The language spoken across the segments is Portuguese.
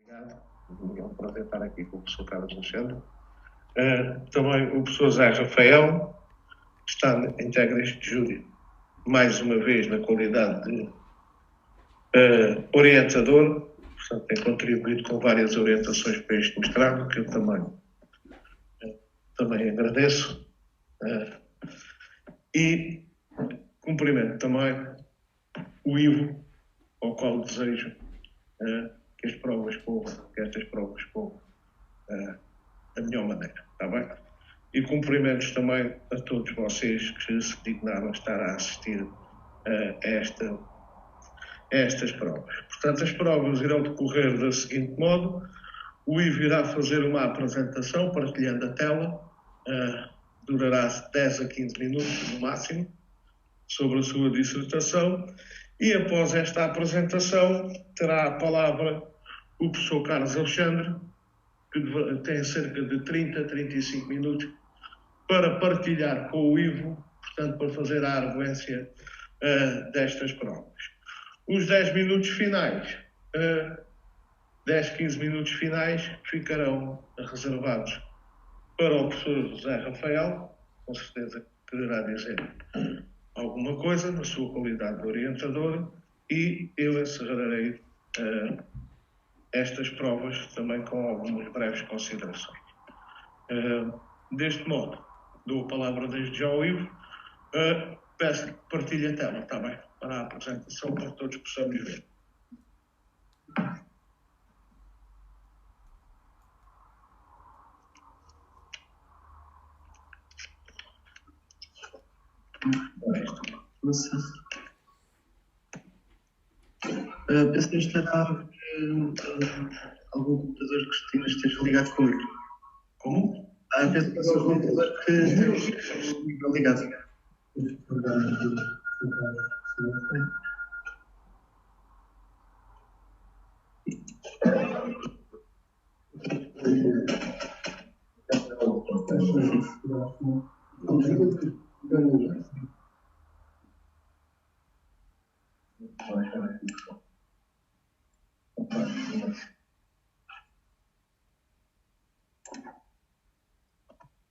Obrigado. É um prazer estar aqui com o professor Carlos Alexandre. Também o professor Zé Rafael integra este júri, mais uma vez, na qualidade de orientador, portanto, tem contribuído com várias orientações para este mestrado, que eu também agradeço. E cumprimento também o Ivo, ao qual desejo que estas provas corram da melhor maneira, está bem? E cumprimentos também a todos vocês que se dignaram a estar a assistir a estas provas. Portanto, as provas irão decorrer da seguinte modo: o Ivo irá fazer uma apresentação partilhando a tela, durará 10 a 15 minutos no máximo, sobre a sua dissertação, e após esta apresentação terá a palavra o professor Carlos Alexandre, que tem cerca de 30 a 35 minutos para partilhar com o Ivo, portanto, para fazer a arguência destas provas. Os 10 minutos finais, 10, 15 minutos finais, ficarão reservados para o professor José Rafael, com certeza quererá dizer alguma coisa na sua qualidade de orientador, e eu encerrarei estas provas também com algumas breves considerações. Deste modo, dou a palavra desde já ao Ivo. Peço que partilhe a tela, está bem? Para a apresentação, para que todos possamos ver. Penso que estará algum computador que esteja ligado comigo. Como? Penso que é o computador que esteja ligado.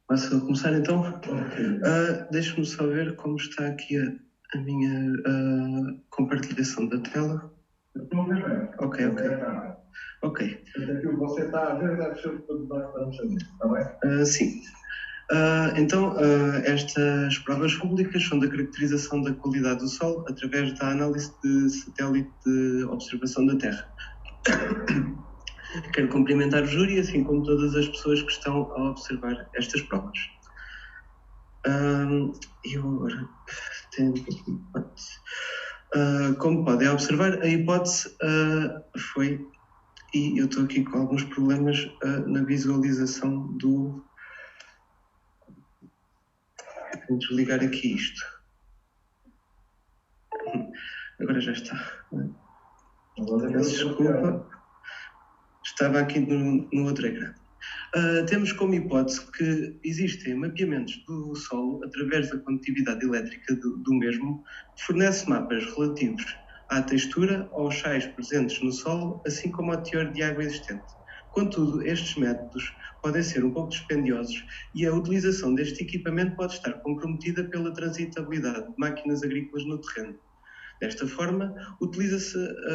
Posso começar então? Deixe-me só ver como está aqui a minha compartilhação da tela. Ok. Você está a ver, deve ser o que nós estamos a ver, está bem? Sim. Então, estas provas públicas são da caracterização da qualidade do solo através da análise de satélite de observação da Terra. Quero cumprimentar o júri, assim como todas as pessoas que estão a observar estas provas. Eu agora tenho hipótese. Como podem observar, a hipótese foi, e eu estou aqui com alguns problemas na visualização do... Vou desligar aqui isto. Agora já está. Peço desculpa. Estava aqui no outro ecrã. Temos como hipótese que existem mapeamentos do solo através da condutividade elétrica do mesmo, que fornece mapas relativos à textura, aos sais presentes no solo, assim como ao teor de água existente. Contudo, estes métodos podem ser um pouco dispendiosos e a utilização deste equipamento pode estar comprometida pela transitabilidade de máquinas agrícolas no terreno. Desta forma,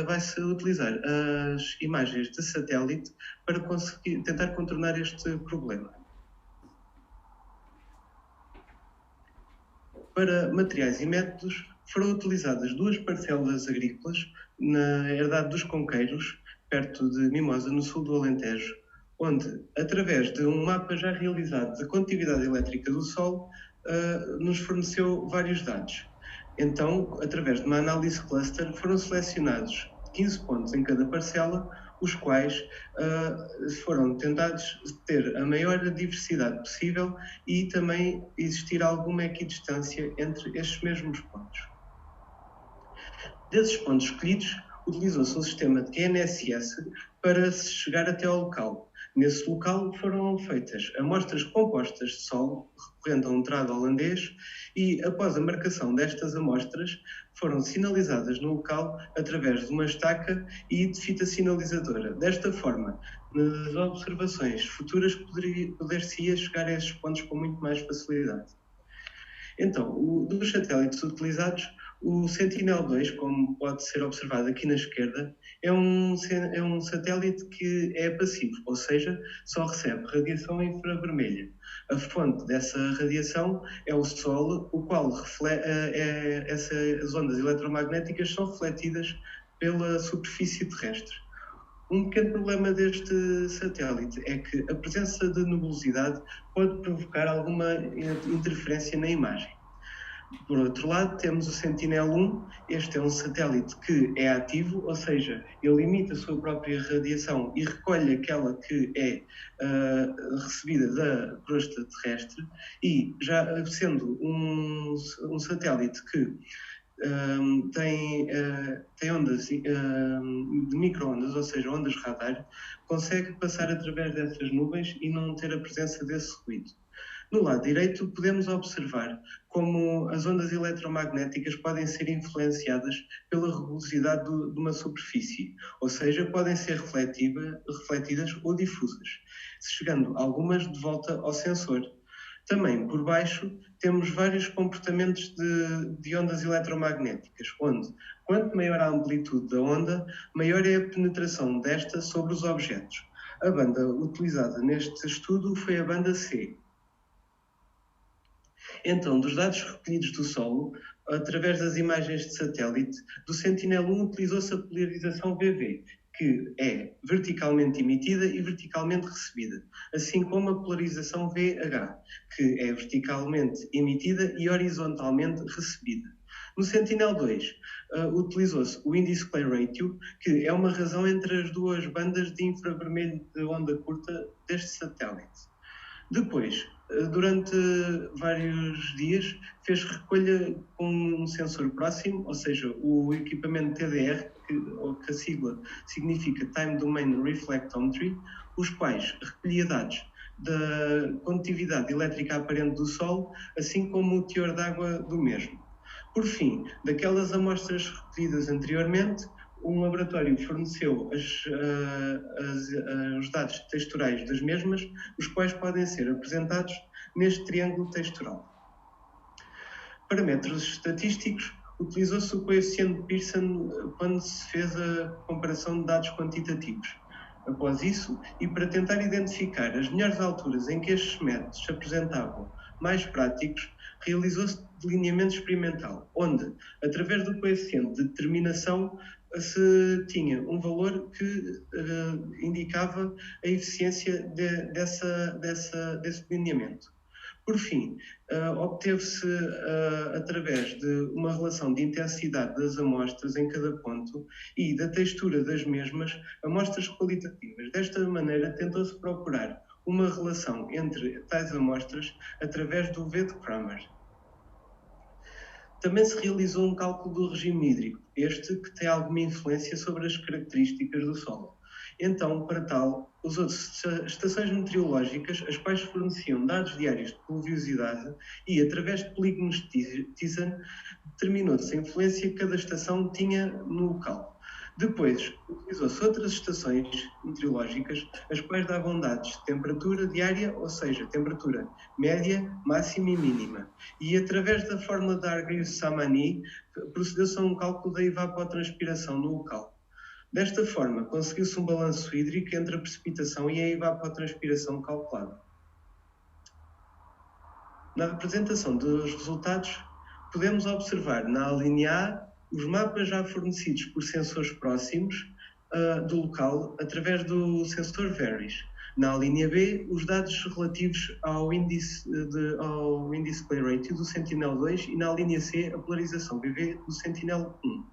vai-se utilizar as imagens de satélite para conseguir tentar contornar este problema. Para materiais e métodos, foram utilizadas 2 parcelas agrícolas na herdade dos Conqueiros, perto de Mimosa, no sul do Alentejo, onde, através de um mapa já realizado de condutividade elétrica do solo, nos forneceu vários dados. Então, através de uma análise cluster, foram selecionados 15 pontos em cada parcela, os quais foram tentados ter a maior diversidade possível e também existir alguma equidistância entre estes mesmos pontos. Desses pontos escolhidos, utilizou-se um sistema de GNSS para se chegar até ao local, Nesse local foram feitas amostras compostas de solo, recorrendo a um trado holandês, e após a marcação destas amostras, foram sinalizadas no local através de uma estaca e de fita sinalizadora. Desta forma, nas observações futuras poder-se-ia chegar a esses pontos com muito mais facilidade. Então, dos satélites utilizados, o Sentinel-2, como pode ser observado aqui na esquerda, é um satélite que é passivo, ou seja, só recebe radiação infravermelha. A fonte dessa radiação é o Sol, o qual essas ondas eletromagnéticas são refletidas pela superfície terrestre. Um pequeno problema deste satélite é que a presença de nebulosidade pode provocar alguma interferência na imagem. Por outro lado, temos o Sentinel-1. Este é um satélite que é ativo, ou seja, ele emite a sua própria radiação e recolhe aquela que é recebida da crosta terrestre, e já sendo um satélite que tem ondas de micro-ondas, ou seja, ondas radar, consegue passar através dessas nuvens e não ter a presença desse ruído. No lado direito, podemos observar como as ondas eletromagnéticas podem ser influenciadas pela rugosidade de uma superfície, ou seja, podem ser refletidas ou difusas, chegando algumas de volta ao sensor. Também, por baixo, temos vários comportamentos de ondas eletromagnéticas, onde, quanto maior a amplitude da onda, maior é a penetração desta sobre os objetos. A banda utilizada neste estudo foi a banda C. Então, dos dados recolhidos do solo, através das imagens de satélite, do Sentinel-1 utilizou-se a polarização VV, que é verticalmente emitida e verticalmente recebida, assim como a polarização VH, que é verticalmente emitida e horizontalmente recebida. No Sentinel-2, utilizou-se o In-Display Ratio, que é uma razão entre as duas bandas de infravermelho de onda curta deste satélite. Depois, durante vários dias, fez recolha com um sensor próximo, ou seja, o equipamento TDR, que a sigla significa Time Domain Reflectometry, os quais recolhia dados da condutividade elétrica aparente do Sol, assim como o teor de água do mesmo. Por fim, daquelas amostras recolhidas anteriormente, um laboratório forneceu os dados texturais das mesmas, os quais podem ser apresentados neste triângulo textural. Para métodos estatísticos, utilizou-se o coeficiente de Pearson quando se fez a comparação de dados quantitativos. Após isso, e para tentar identificar as melhores alturas em que estes métodos se apresentavam mais práticos, realizou-se delineamento experimental, onde, através do coeficiente de determinação, se tinha um valor que indicava a eficiência desse delineamento. Por fim, obteve-se, através de uma relação de intensidade das amostras em cada ponto e da textura das mesmas, amostras qualitativas. Desta maneira, tentou-se procurar uma relação entre tais amostras através do V de Cramer. Também se realizou um cálculo do regime hídrico, este que tem alguma influência sobre as características do solo. Então, para tal, usou-se estações meteorológicas, as quais forneciam dados diários de pluviosidade e, através de polígonos de Tisan, determinou-se a influência que cada estação tinha no local. Depois, utilizou-se outras estações meteorológicas, as quais davam dados de temperatura diária, ou seja, temperatura média, máxima e mínima. E, através da fórmula de Hargreaves-Samani, procedeu-se a um cálculo da evapotranspiração no local. Desta forma, conseguiu-se um balanço hídrico entre a precipitação e a evapotranspiração calculada. Na apresentação dos resultados, podemos observar na linha A os mapas já fornecidos por sensores próximos do local através do sensor VARIS. Na linha B, os dados relativos ao In-Display Ratio do Sentinel-2 e na linha C, a polarização BV do Sentinel-1.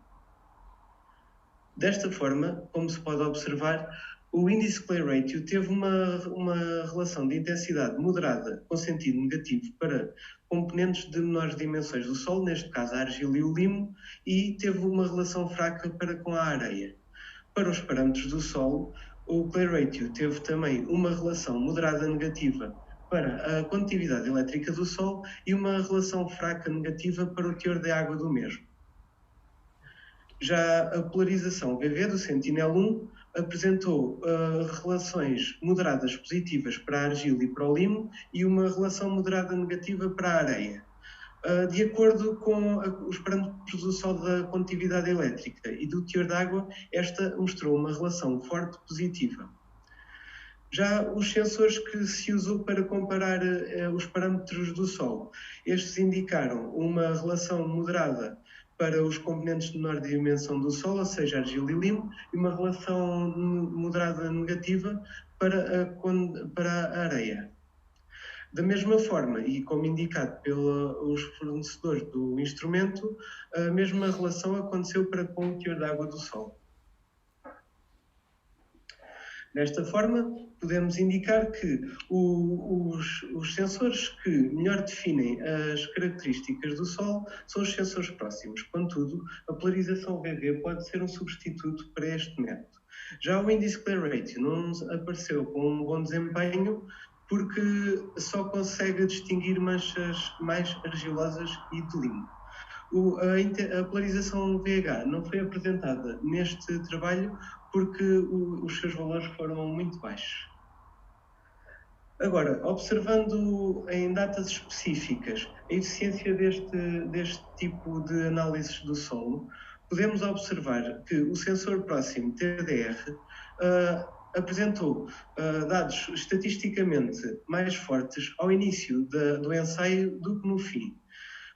Desta forma, como se pode observar, o In-Display Ratio teve uma relação de intensidade moderada com sentido negativo para componentes de menores dimensões do Sol, neste caso a argila e o limo, e teve uma relação fraca para com a areia. Para os parâmetros do solo, O Clay Ratio teve também uma relação moderada negativa para a condutividade elétrica do Sol e uma relação fraca negativa para o teor de água do mesmo. Já a polarização VV do Sentinel-1 apresentou relações moderadas positivas para a argila e para o limo e uma relação moderada negativa para a areia. De acordo com os parâmetros do Sol da condutividade elétrica e do teor de água, esta mostrou uma relação forte positiva. Já os sensores que se usou para comparar os parâmetros do Sol, estes indicaram uma relação moderada para os componentes de menor dimensão do Sol, ou seja, argila e limo, e uma relação moderada negativa para a areia. Da mesma forma, e como indicado pelos fornecedores do instrumento, a mesma relação aconteceu para com o teor de água do Sol. Desta forma, podemos indicar que os sensores que melhor definem as características do Sol são os sensores próximos. Contudo, a polarização VV pode ser um substituto para este método. Já o índice Clay Ratio não apareceu com um bom desempenho porque só consegue distinguir manchas mais argilosas e de limo. A polarização VH não foi apresentada neste trabalho porque os seus valores foram muito baixos. Agora, observando em datas específicas a eficiência deste tipo de análises do solo, podemos observar que o sensor próximo TDR apresentou dados estatisticamente mais fortes ao início do ensaio do que no fim.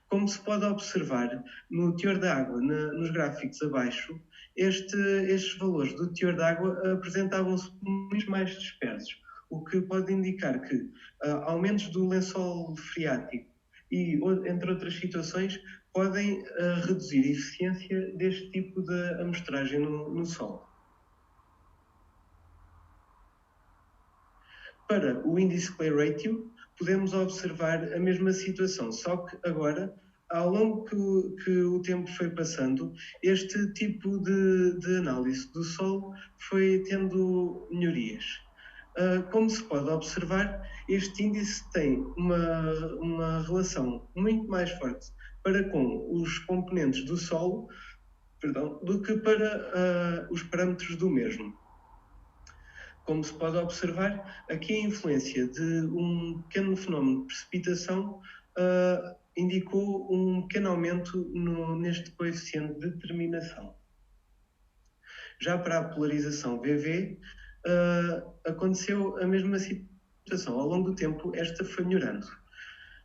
Como se pode observar no teor da água, nos gráficos abaixo, estes valores do teor da água apresentavam-se muito mais dispersos, o que pode indicar que aumentos do lençol freático e, entre outras situações, podem reduzir a eficiência deste tipo de amostragem no solo. Para o índice Clay Ratio, podemos observar a mesma situação, só que agora, ao longo que o tempo foi passando, este tipo de análise do solo foi tendo melhorias. Como se pode observar, este índice tem uma relação muito mais forte para com os componentes do solo, do que para os parâmetros do mesmo. Como se pode observar, aqui a influência de um pequeno fenómeno de precipitação indicou um pequeno aumento neste coeficiente de determinação. Já para a polarização VV, aconteceu a mesma situação. Ao longo do tempo, esta foi melhorando.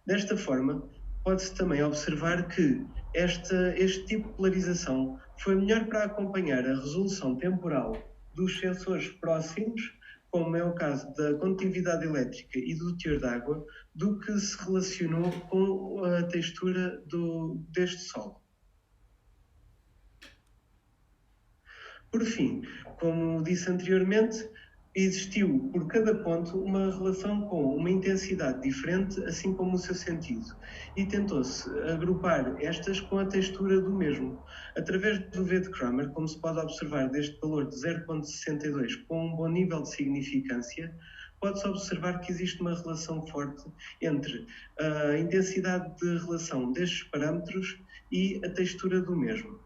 Desta forma, pode-se também observar que este tipo de polarização foi melhor para acompanhar a resolução temporal dos sensores próximos, como é o caso da condutividade elétrica e do teor de água, do que se relacionou com a textura deste solo. Por fim, como disse anteriormente, existiu por cada ponto uma relação com uma intensidade diferente, assim como o seu sentido, e tentou-se agrupar estas com a textura do mesmo. Através do V de Kramer, como se pode observar deste valor de 0,62 com um bom nível de significância, pode-se observar que existe uma relação forte entre a intensidade de relação destes parâmetros e a textura do mesmo.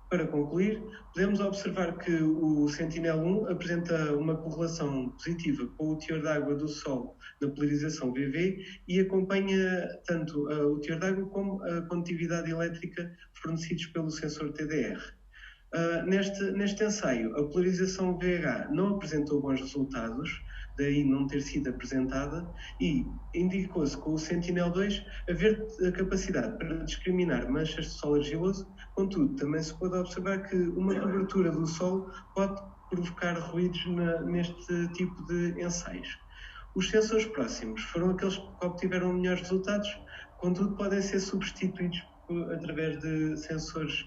Para concluir, podemos observar que o Sentinel-1 apresenta uma correlação positiva com o teor de água do Sol na polarização VV e acompanha tanto o teor de água como a condutividade elétrica fornecidos pelo sensor TDR. Neste ensaio, a polarização VH não apresentou bons resultados, daí não ter sido apresentada, e indicou-se com o Sentinel-2 haver a capacidade para discriminar manchas de solo argiloso. Contudo, também se pode observar que uma cobertura do solo pode provocar ruídos neste tipo de ensaios. Os sensores próximos foram aqueles que obtiveram melhores resultados, contudo podem ser substituídos através de sensores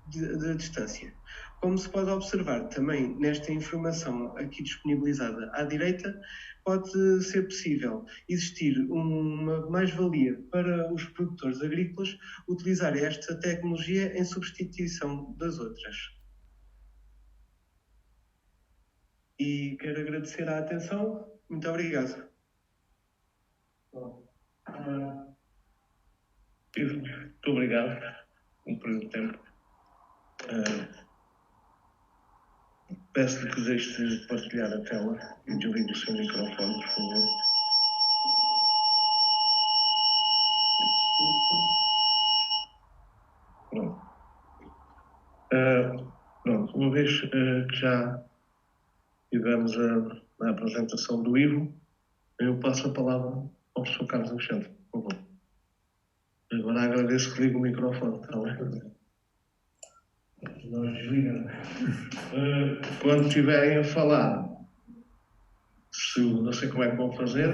de distância. Como se pode observar também nesta informação aqui disponibilizada à direita, pode ser possível existir uma mais-valia para os produtores agrícolas utilizar esta tecnologia em substituição das outras. e quero agradecer a atenção. Muito obrigado. Muito obrigado por um período de tempo. Peço-lhe que deixe de partilhar a tela e desligue o seu microfone, por favor. Pronto. Pronto, uma vez que já tivemos a apresentação do Ivo, eu passo a palavra ao professor Carlos Alexandre, por favor. Agora agradeço que ligue o microfone, está bem? Nós desligamos. Quando estiverem a falar, não sei como é que vão fazer,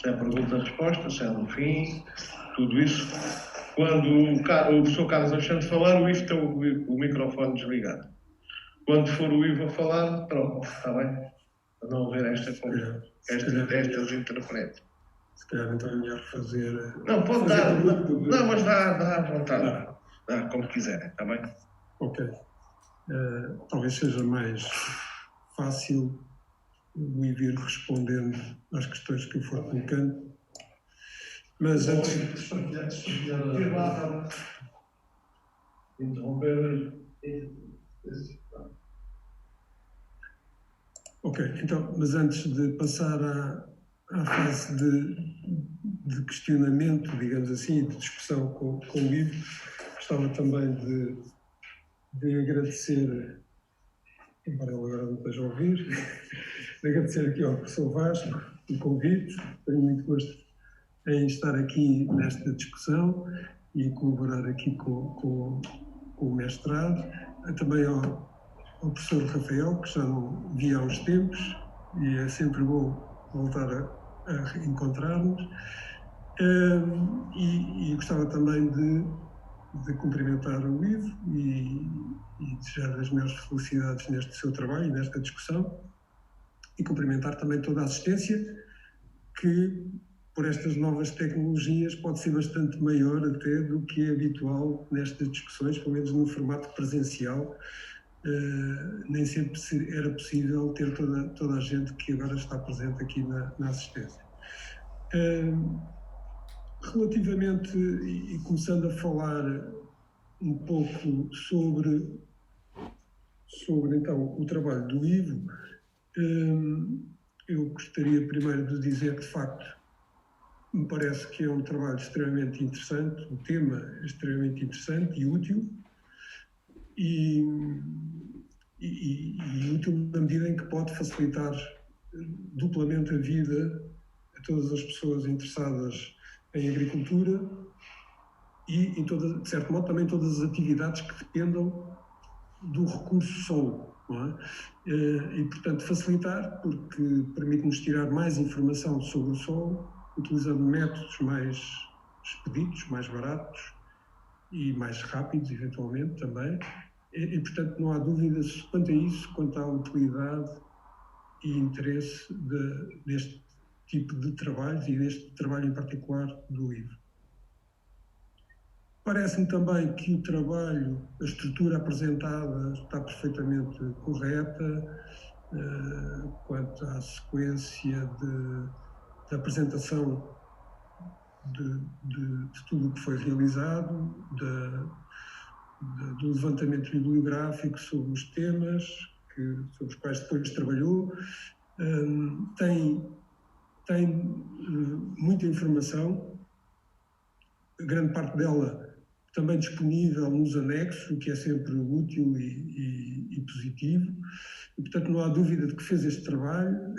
se é pergunta-resposta, se é no fim, tudo isso. Quando o professor Carlos Alexandre falar, o Ivo tem o microfone desligado. Quando for o Ivo a falar, pronto, está bem? Para não haver estas interferências. Se calhar então é melhor fazer. Não, pode dar. Não, mas dá à vontade. Dá como quiserem, está bem? Ok. Talvez seja mais fácil o Ivo ir respondendo às questões que eu for colocando. Mas antes. Interromper. Ok, então, mas antes de passar à fase de questionamento, digamos assim, de discussão com o Ivo, gostava também de agradecer, embora ele agora não esteja a ouvir, de agradecer aqui ao professor Vasco o convite. Tenho muito gosto em estar aqui nesta discussão e colaborar aqui com o mestrado. Também ao professor Rafael, que já não via há uns tempos, e é sempre bom voltar a encontrar-nos. E gostava também de cumprimentar o Ivo e desejar as maiores felicidades neste seu trabalho e nesta discussão, e cumprimentar também toda a assistência, que por estas novas tecnologias pode ser bastante maior até do que é habitual nestas discussões, pelo menos no formato presencial. Nem sempre era possível ter toda a gente que agora está presente aqui na assistência. Relativamente, e começando a falar um pouco sobre então o trabalho do Ivo, eu gostaria primeiro de dizer que, de facto, me parece que é um trabalho extremamente interessante, o tema é extremamente interessante e útil, e útil na medida em que pode facilitar duplamente a vida a todas as pessoas interessadas em agricultura e, de certo modo, também todas as atividades que dependam do recurso solo, não é? E, portanto, facilitar, porque permite-nos tirar mais informação sobre o solo, utilizando métodos mais expeditos, mais baratos e mais rápidos, eventualmente, também. E, portanto, não há dúvidas quanto a isso, quanto à utilidade e interesse deste tipo de trabalhos e deste trabalho em particular do Ivo. Parece-me também que o trabalho, a estrutura apresentada está perfeitamente correta quanto à sequência da apresentação de tudo o que foi realizado, do levantamento bibliográfico sobre os temas sobre os quais depois trabalhou. Tem muita informação, grande parte dela também disponível nos anexos, o que é sempre útil e positivo. E, portanto, não há dúvida de que fez este trabalho.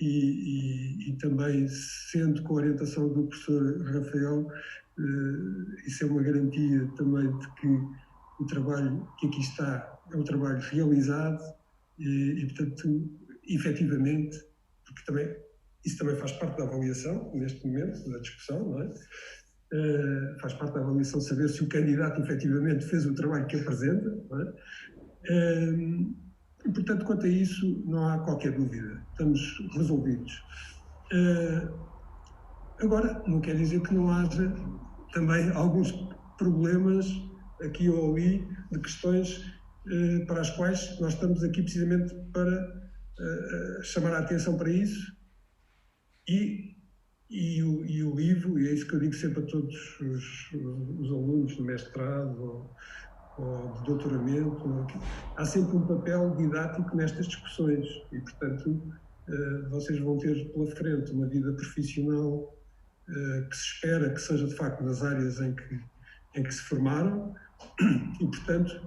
E também, sendo com a orientação do professor Rafael, isso é uma garantia também de que o trabalho que aqui está é um trabalho realizado e portanto, efetivamente, porque isso também faz parte da avaliação, neste momento, da discussão, não é? Faz parte da avaliação saber se o candidato efetivamente fez o trabalho que apresenta, não é? E, portanto, quanto a isso, não há qualquer dúvida. Estamos resolvidos. Agora, não quer dizer que não haja também alguns problemas aqui ou ali de questões para as quais nós estamos aqui precisamente para chamar a atenção para isso. E o livro, e é isso que eu digo sempre a todos os alunos de mestrado ou de doutoramento, há sempre um papel didático nestas discussões e, portanto, vocês vão ter pela frente uma vida profissional que se espera que seja, de facto, nas áreas em que se formaram e, portanto,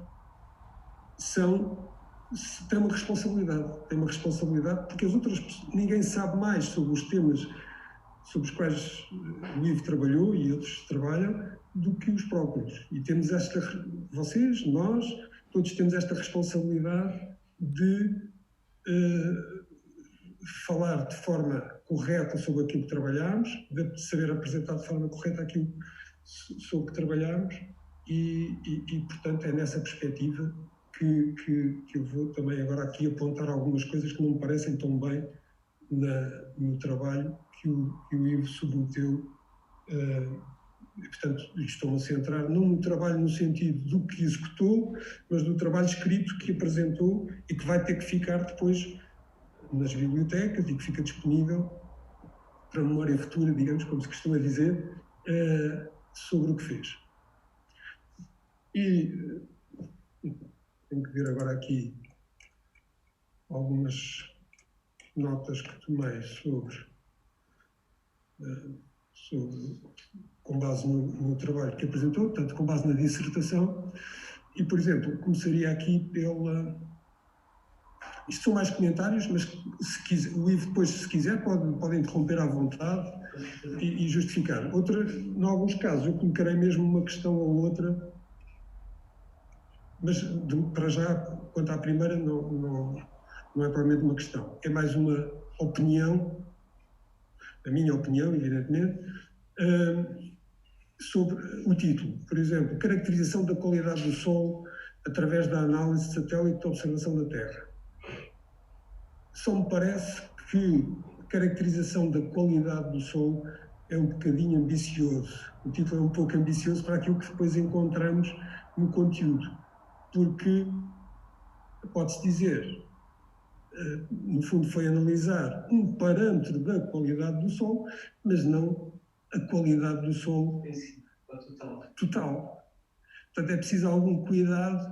têm uma responsabilidade porque as outras, ninguém sabe mais sobre os temas sobre os quais o Ivo trabalhou e outros trabalham, do que os próprios. E temos vocês, nós, todos temos esta responsabilidade de falar de forma correta sobre aquilo que trabalhamos, de saber apresentar de forma correta aquilo sobre que trabalhamos e portanto, é nessa perspectiva que eu vou também agora aqui apontar algumas coisas que não me parecem tão bem no trabalho que o Ivo submeteu. Portanto, estou a centrar não no trabalho no sentido do que executou, mas do trabalho escrito que apresentou e que vai ter que ficar depois nas bibliotecas e que fica disponível para a memória futura, digamos, como se costuma dizer, sobre o que fez. E tenho que ver agora aqui algumas notas que tomei com base no trabalho que apresentou, portanto, com base na dissertação. E, por exemplo, começaria aqui Isto são mais comentários, mas o Ivo depois, se quiser, pode interromper à vontade e justificar. Em alguns casos, eu colocarei mesmo uma questão ou outra, mas para já, quanto à primeira, não é propriamente uma questão. É mais uma opinião, a minha opinião, evidentemente, sobre o título. Por exemplo, caracterização da qualidade do solo através da análise de satélite de observação da Terra. Só me parece que a caracterização da qualidade do solo é um bocadinho ambicioso. O título é um pouco ambicioso para aquilo que depois encontramos no conteúdo. Porque, pode-se dizer, no fundo foi analisar um parâmetro da qualidade do solo, mas não a qualidade do solo total. Portanto, é preciso algum cuidado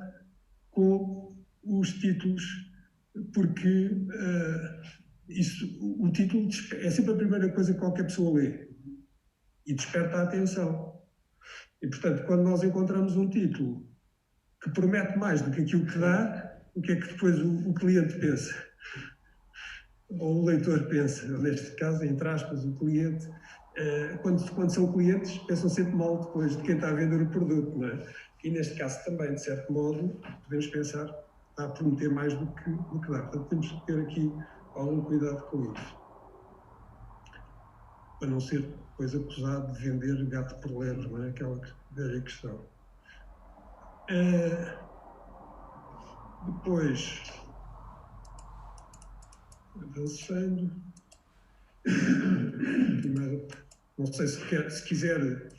com os títulos, porque o título é sempre a primeira coisa que qualquer pessoa lê e desperta a atenção. E, portanto, quando nós encontramos um título que promete mais do que aquilo que dá, o que é que depois o cliente pensa? Ou o leitor pensa, neste caso, entre aspas, o cliente, quando são clientes, pensam sempre mal depois de quem está a vender o produto, não é? E neste caso também, de certo modo, podemos pensar, está a prometer mais do que dá. Portanto, temos que ter aqui algum cuidado com isso. Para não ser depois acusado de vender gato por lebre, não é? Aquela velha questão. Depois, avançando, não sei se quiser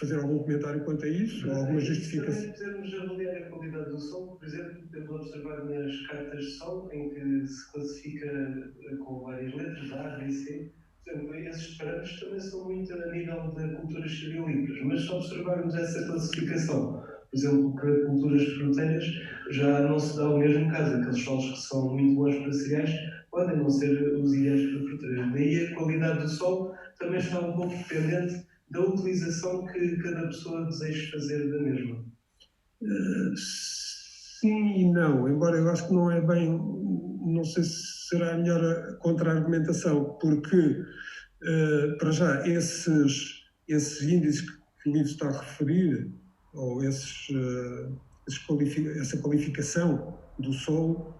fazer algum comentário quanto a isso, ou alguma justificação. Se podemos avaliar a qualidade do som, por exemplo, podemos observar nas cartas de som, em que se classifica com várias letras, A, B, C. Por exemplo, esses parâmetros também são muito a nível de culturas cerealíferas, mas se observarmos essa classificação, por exemplo, para culturas de fronteiras, já não se dá o mesmo caso. Aqueles solos que são muito bons para cereais podem não ser os ideais para fronteiras. Daí a qualidade do solo também está um pouco dependente da utilização que cada pessoa deseja fazer da mesma. Sim e não, embora eu acho que não é bem, não sei se será a melhor contra-argumentação, porque, para já, esses índices que o livro está a referir, ou essa qualificação do solo,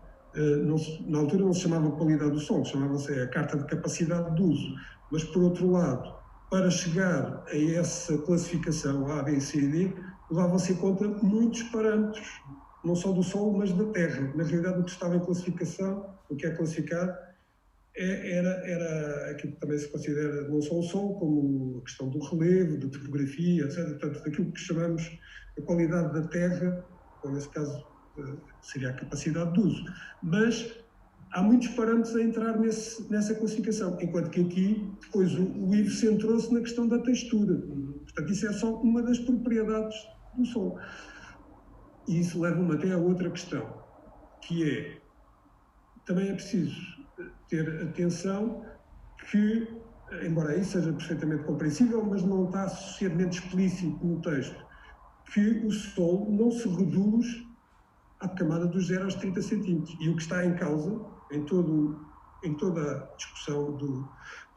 na altura não se chamava qualidade do solo, chamava-se a carta de capacidade de uso, mas, por outro lado, para chegar a essa classificação A, B, C e D, levavam-se em conta muitos parâmetros, não só do solo, mas da terra. Na realidade, o que estava em classificação, o que é classificado, era aquilo que também se considera não só o solo, como a questão do relevo, da topografia, etc. Portanto, daquilo que chamamos a qualidade da terra, ou nesse caso seria a capacidade de uso. Mas há muitos parâmetros a entrar nessa classificação, enquanto que aqui, depois, o Ivo centrou-se na questão da textura. Portanto, isso é só uma das propriedades do solo. E isso leva-me até a outra questão, que é, também é preciso ter atenção que, embora isso seja perfeitamente compreensível, mas não está suficientemente explícito no texto, que o solo não se reduz à camada dos 0 aos 30 centímetros. E o que está em causa, em toda a discussão do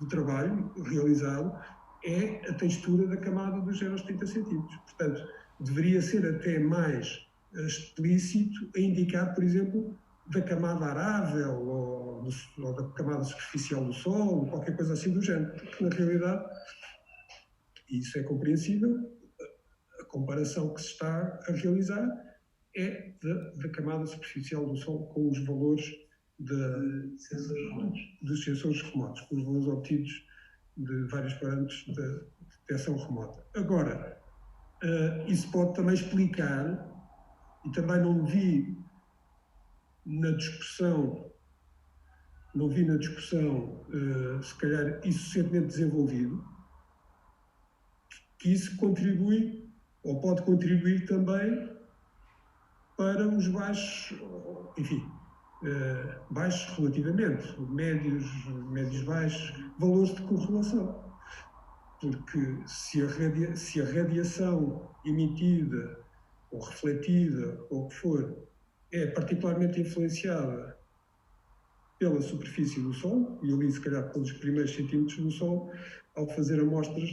trabalho realizado, é a textura da camada dos 0 aos 30 centímetros. Portanto, deveria ser até mais explícito a indicar, por exemplo, da camada arável ou da camada superficial do solo, qualquer coisa assim do género. Porque, na realidade, e isso é compreensível, a comparação que se está a realizar é da camada superficial do solo com os valores dos sensores remotos, com os valores obtidos de vários parâmetros de detecção remota. Agora, isso pode também explicar, e também não vi na discussão, se calhar, isso suficientemente desenvolvido, que isso contribui, ou pode contribuir também para os baixos, enfim, baixos relativamente, médios baixos, valores de correlação. Porque se a radiação emitida ou refletida, ou o que for, é particularmente influenciada pela superfície do Sol, e ali se calhar pelos primeiros centímetros do Sol, ao fazer amostras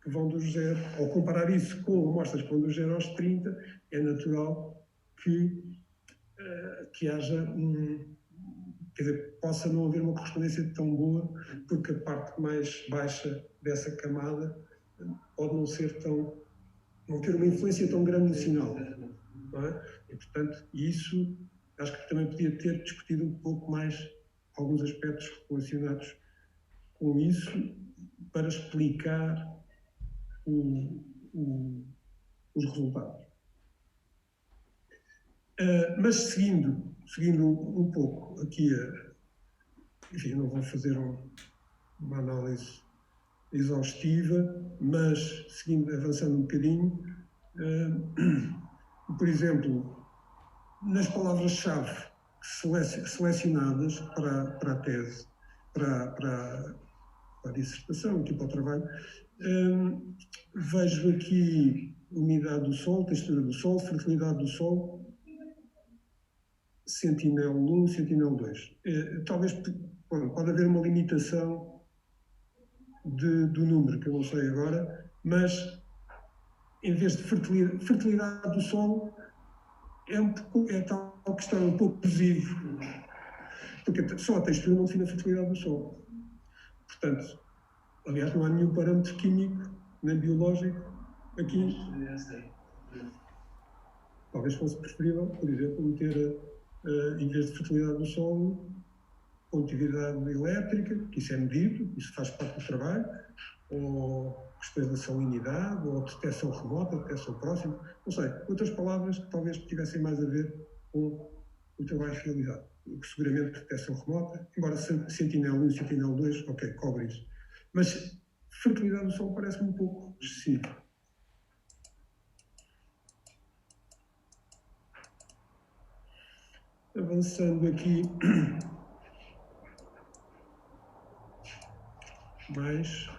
que vão dos 0, ao comparar isso com amostras que vão dos 0 aos 30, é natural que haja quer dizer, possa não haver uma correspondência tão boa, porque a parte mais baixa dessa camada pode não ter uma influência tão grande no sinal. Não é? E, portanto, isso acho que também podia ter discutido um pouco mais alguns aspectos relacionados com isso para explicar os resultados. Mas seguindo um pouco aqui, enfim, não vou fazer uma análise exaustiva, mas avançando um bocadinho, por exemplo, nas palavras-chave selecionadas para a tese, para a dissertação, aqui para o trabalho, vejo aqui umidade do solo, textura do solo, fertilidade do solo, Sentinel-1, Sentinel-2. Talvez pode haver uma limitação do número, que eu não sei agora, mas em vez de fertilidade do solo, é tal questão um pouco positivo, porque só a textura não define a fertilidade do solo. Portanto, aliás, não há nenhum parâmetro químico nem biológico aqui. Talvez fosse preferível, por exemplo, meter, em vez de fertilidade do solo, condutividade elétrica, que isso é medido, isso faz parte do trabalho, ou questões da salinidade, ou detecção remota, detecção próxima, não sei, outras palavras que talvez tivessem mais a ver com o trabalho realizado. Seguramente detecção remota, embora Sentinel-1 e Sentinel-2, ok, cobre isso. Mas fertilidade do solo parece-me um pouco excessivo. Avançando aqui mais.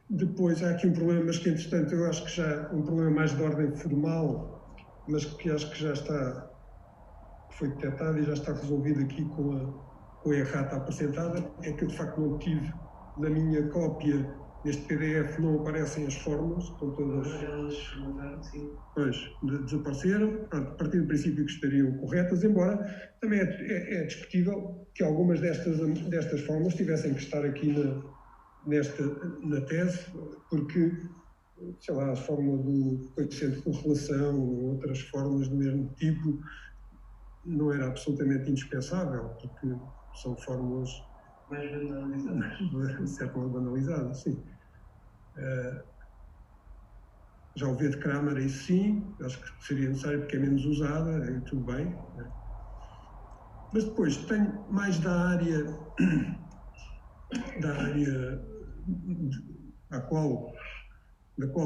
Depois há aqui um problema, mas que entretanto eu acho que já um problema mais de ordem formal, mas que acho que já está, foi detectado e já está resolvido aqui com a errata apresentada, é que eu de facto não tive na minha cópia, neste PDF não aparecem as fórmulas, estão todas. Pois, desapareceram, a partir do princípio que estariam corretas, embora também é discutível que algumas destas fórmulas tivessem que estar aqui na tese, porque, sei lá, a fórmula do coeficiente de correlação ou outras fórmulas do mesmo tipo não era absolutamente indispensável, porque são fórmulas mais banalizadas. De certo modo banalizadas, sim. Já o V de Kramer, isso sim, acho que seria necessário porque é menos usada, e tudo bem. Né? Mas depois tenho mais da área da qual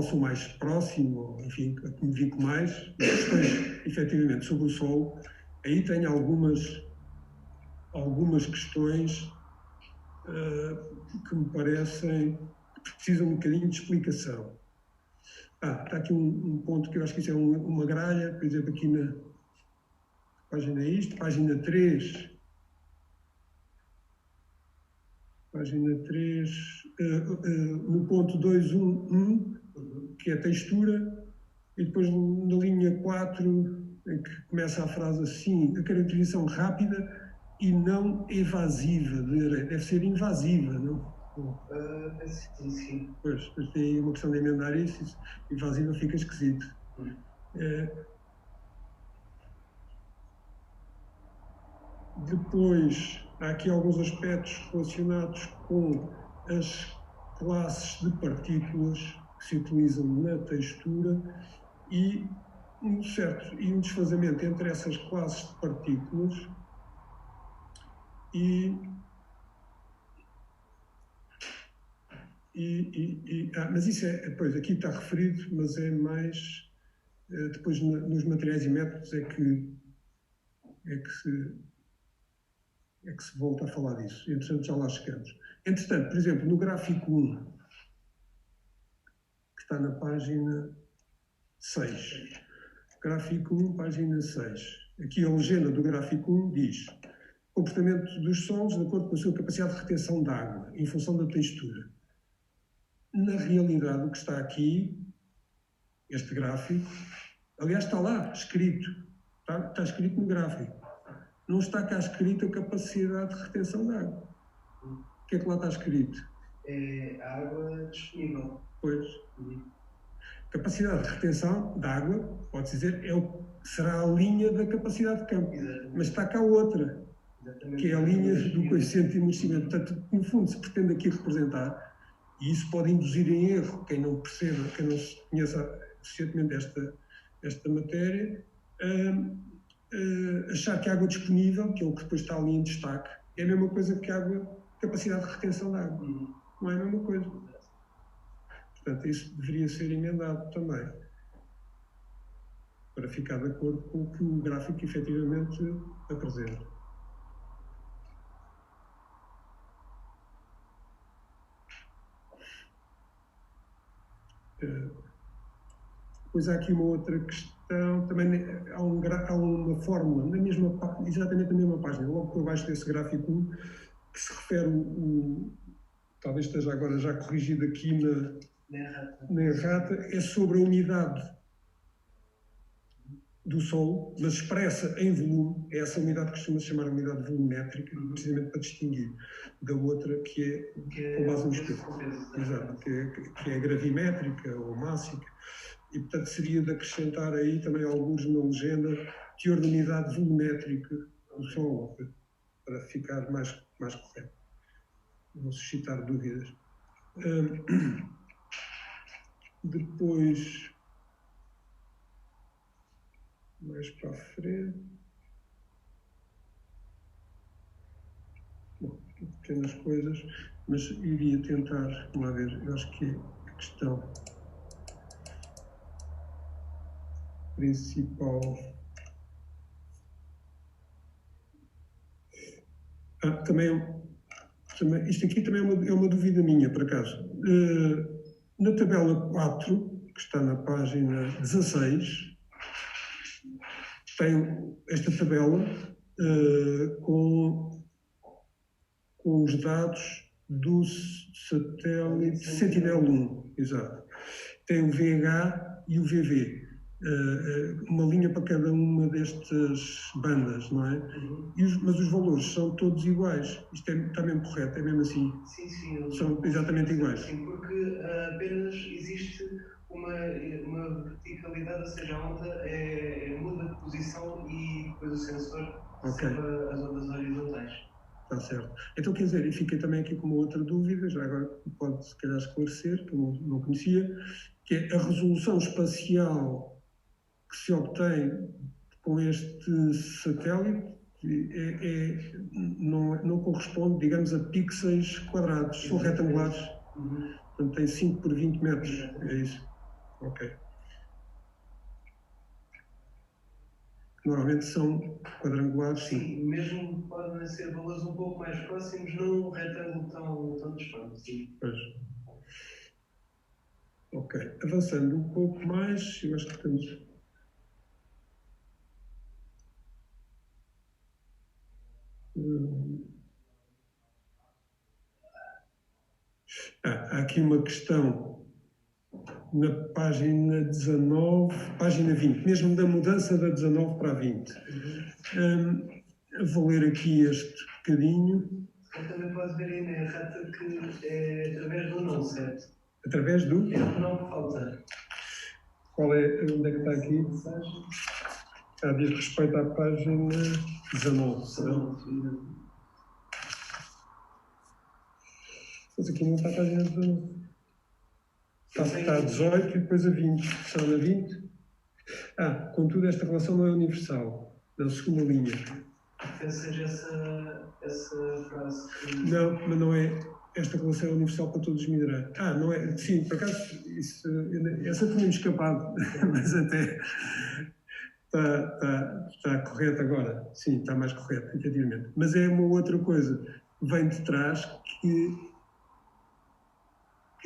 sou mais próximo, enfim, a que me vinco mais, questões efetivamente sobre o solo. Aí tenho algumas questões que me parecem que precisam um bocadinho de explicação. Está aqui um ponto que eu acho que isso é uma gralha, por exemplo, aqui na página página 3. Página 3, no ponto 2.1.1, que é a textura, e depois na linha 4, em que começa a frase assim, a caracterização rápida e não evasiva de areia. Deve ser invasiva, não? Sim. Pois tem aí uma questão de emendar isso, invasiva fica esquisito. Depois, há aqui alguns aspectos relacionados com as classes de partículas que se utilizam na textura e um desfazamento entre essas classes de partículas mas isso pois aqui está referido, mas é mais depois nos materiais e métodos é que se volta a falar disso. Entretanto, já lá chegamos. Entretanto, por exemplo, no gráfico 1, que está na página 6. Gráfico 1, página 6. Aqui a legenda do gráfico 1 diz: comportamento dos solos de acordo com a sua capacidade de retenção de água, em função da textura. Na realidade, o que está aqui, este gráfico, aliás, está lá escrito, está escrito no gráfico. Não está cá escrito a capacidade de retenção de água. O que é que lá está escrito? É a água disponível. Pois. Capacidade de retenção de água, pode-se dizer, será a linha da capacidade de campo. Exatamente. Mas está cá outra, Exatamente. que é a linha do coeficiente de amortecimento. Portanto, no fundo, se pretende aqui representar, e isso pode induzir em erro quem não perceba, quem não conheça suficientemente esta matéria, achar que a água disponível, que é o que depois está ali em destaque, é a mesma coisa que a capacidade de retenção de água. Não é a mesma coisa. Portanto, isso deveria ser emendado também, para ficar de acordo com o que o gráfico efetivamente apresenta. Depois há aqui uma outra questão, também há uma fórmula, exatamente na mesma página, logo por baixo desse gráfico 1, que se refere, talvez esteja agora já corrigido aqui na errata, é sobre a umidade do solo, mas expressa em volume. É essa umidade que costuma-se chamar umidade volumétrica, precisamente para distinguir da outra que é com base no estudo. Exato, que é gravimétrica ou mássica. E, portanto, seria de acrescentar aí também alguns na legenda teor de unidade volumétrica do solo, para ficar mais correto. Não suscitar dúvidas. Depois, mais para a frente. Bom, pequenas coisas, mas iria tentar, vamos lá ver, eu acho que a questão principal. Isto aqui também é uma dúvida minha, por acaso. Na tabela 4, que está na página 16, tem esta tabela com os dados do satélite Sentinel-1, exato. Tem o VH e o VV. Uma linha para cada uma destas bandas, não é? Mas os valores são todos iguais. Isto está mesmo correto, é mesmo assim? Sim. São exatamente iguais. Sim, porque apenas existe uma verticalidade, ou seja, a onda muda de posição e depois o sensor observa as ondas horizontais. Está certo. Então, quer dizer, e fiquei também aqui com uma outra dúvida, já agora pode se calhar esclarecer, que eu não conhecia, que é a resolução espacial que se obtém com este satélite não corresponde, digamos, a pixels quadrados, são retangulares. Portanto, tem 5 por 20 metros, é isso? Ok. Normalmente são quadrangulares, sim. Sim, mesmo podem ser valores um pouco mais próximos, não um retângulo tão distante. Pois. Ok. Avançando um pouco mais, eu acho que temos... há aqui uma questão na página 19, página 20, mesmo da mudança da 19 para a 20. Vou ler aqui este bocadinho. Também pode ver aí na errata que é através do não, certo? Através do? É o não que falta. Qual é? Onde é que está aqui? Diz respeito à página 19. Mas aqui não está a página 19. Está a 18 e depois a 20. Só na 20? Contudo, esta relação não é universal. Na segunda linha. Talvez seja essa frase. Não, mas não é. Esta relação é universal para todos os minerais. Não é? Sim, por acaso, essa tinha-me escapado, mas até está correto agora. Sim, está mais correto, efetivamente. Mas é uma outra coisa. Vem de trás que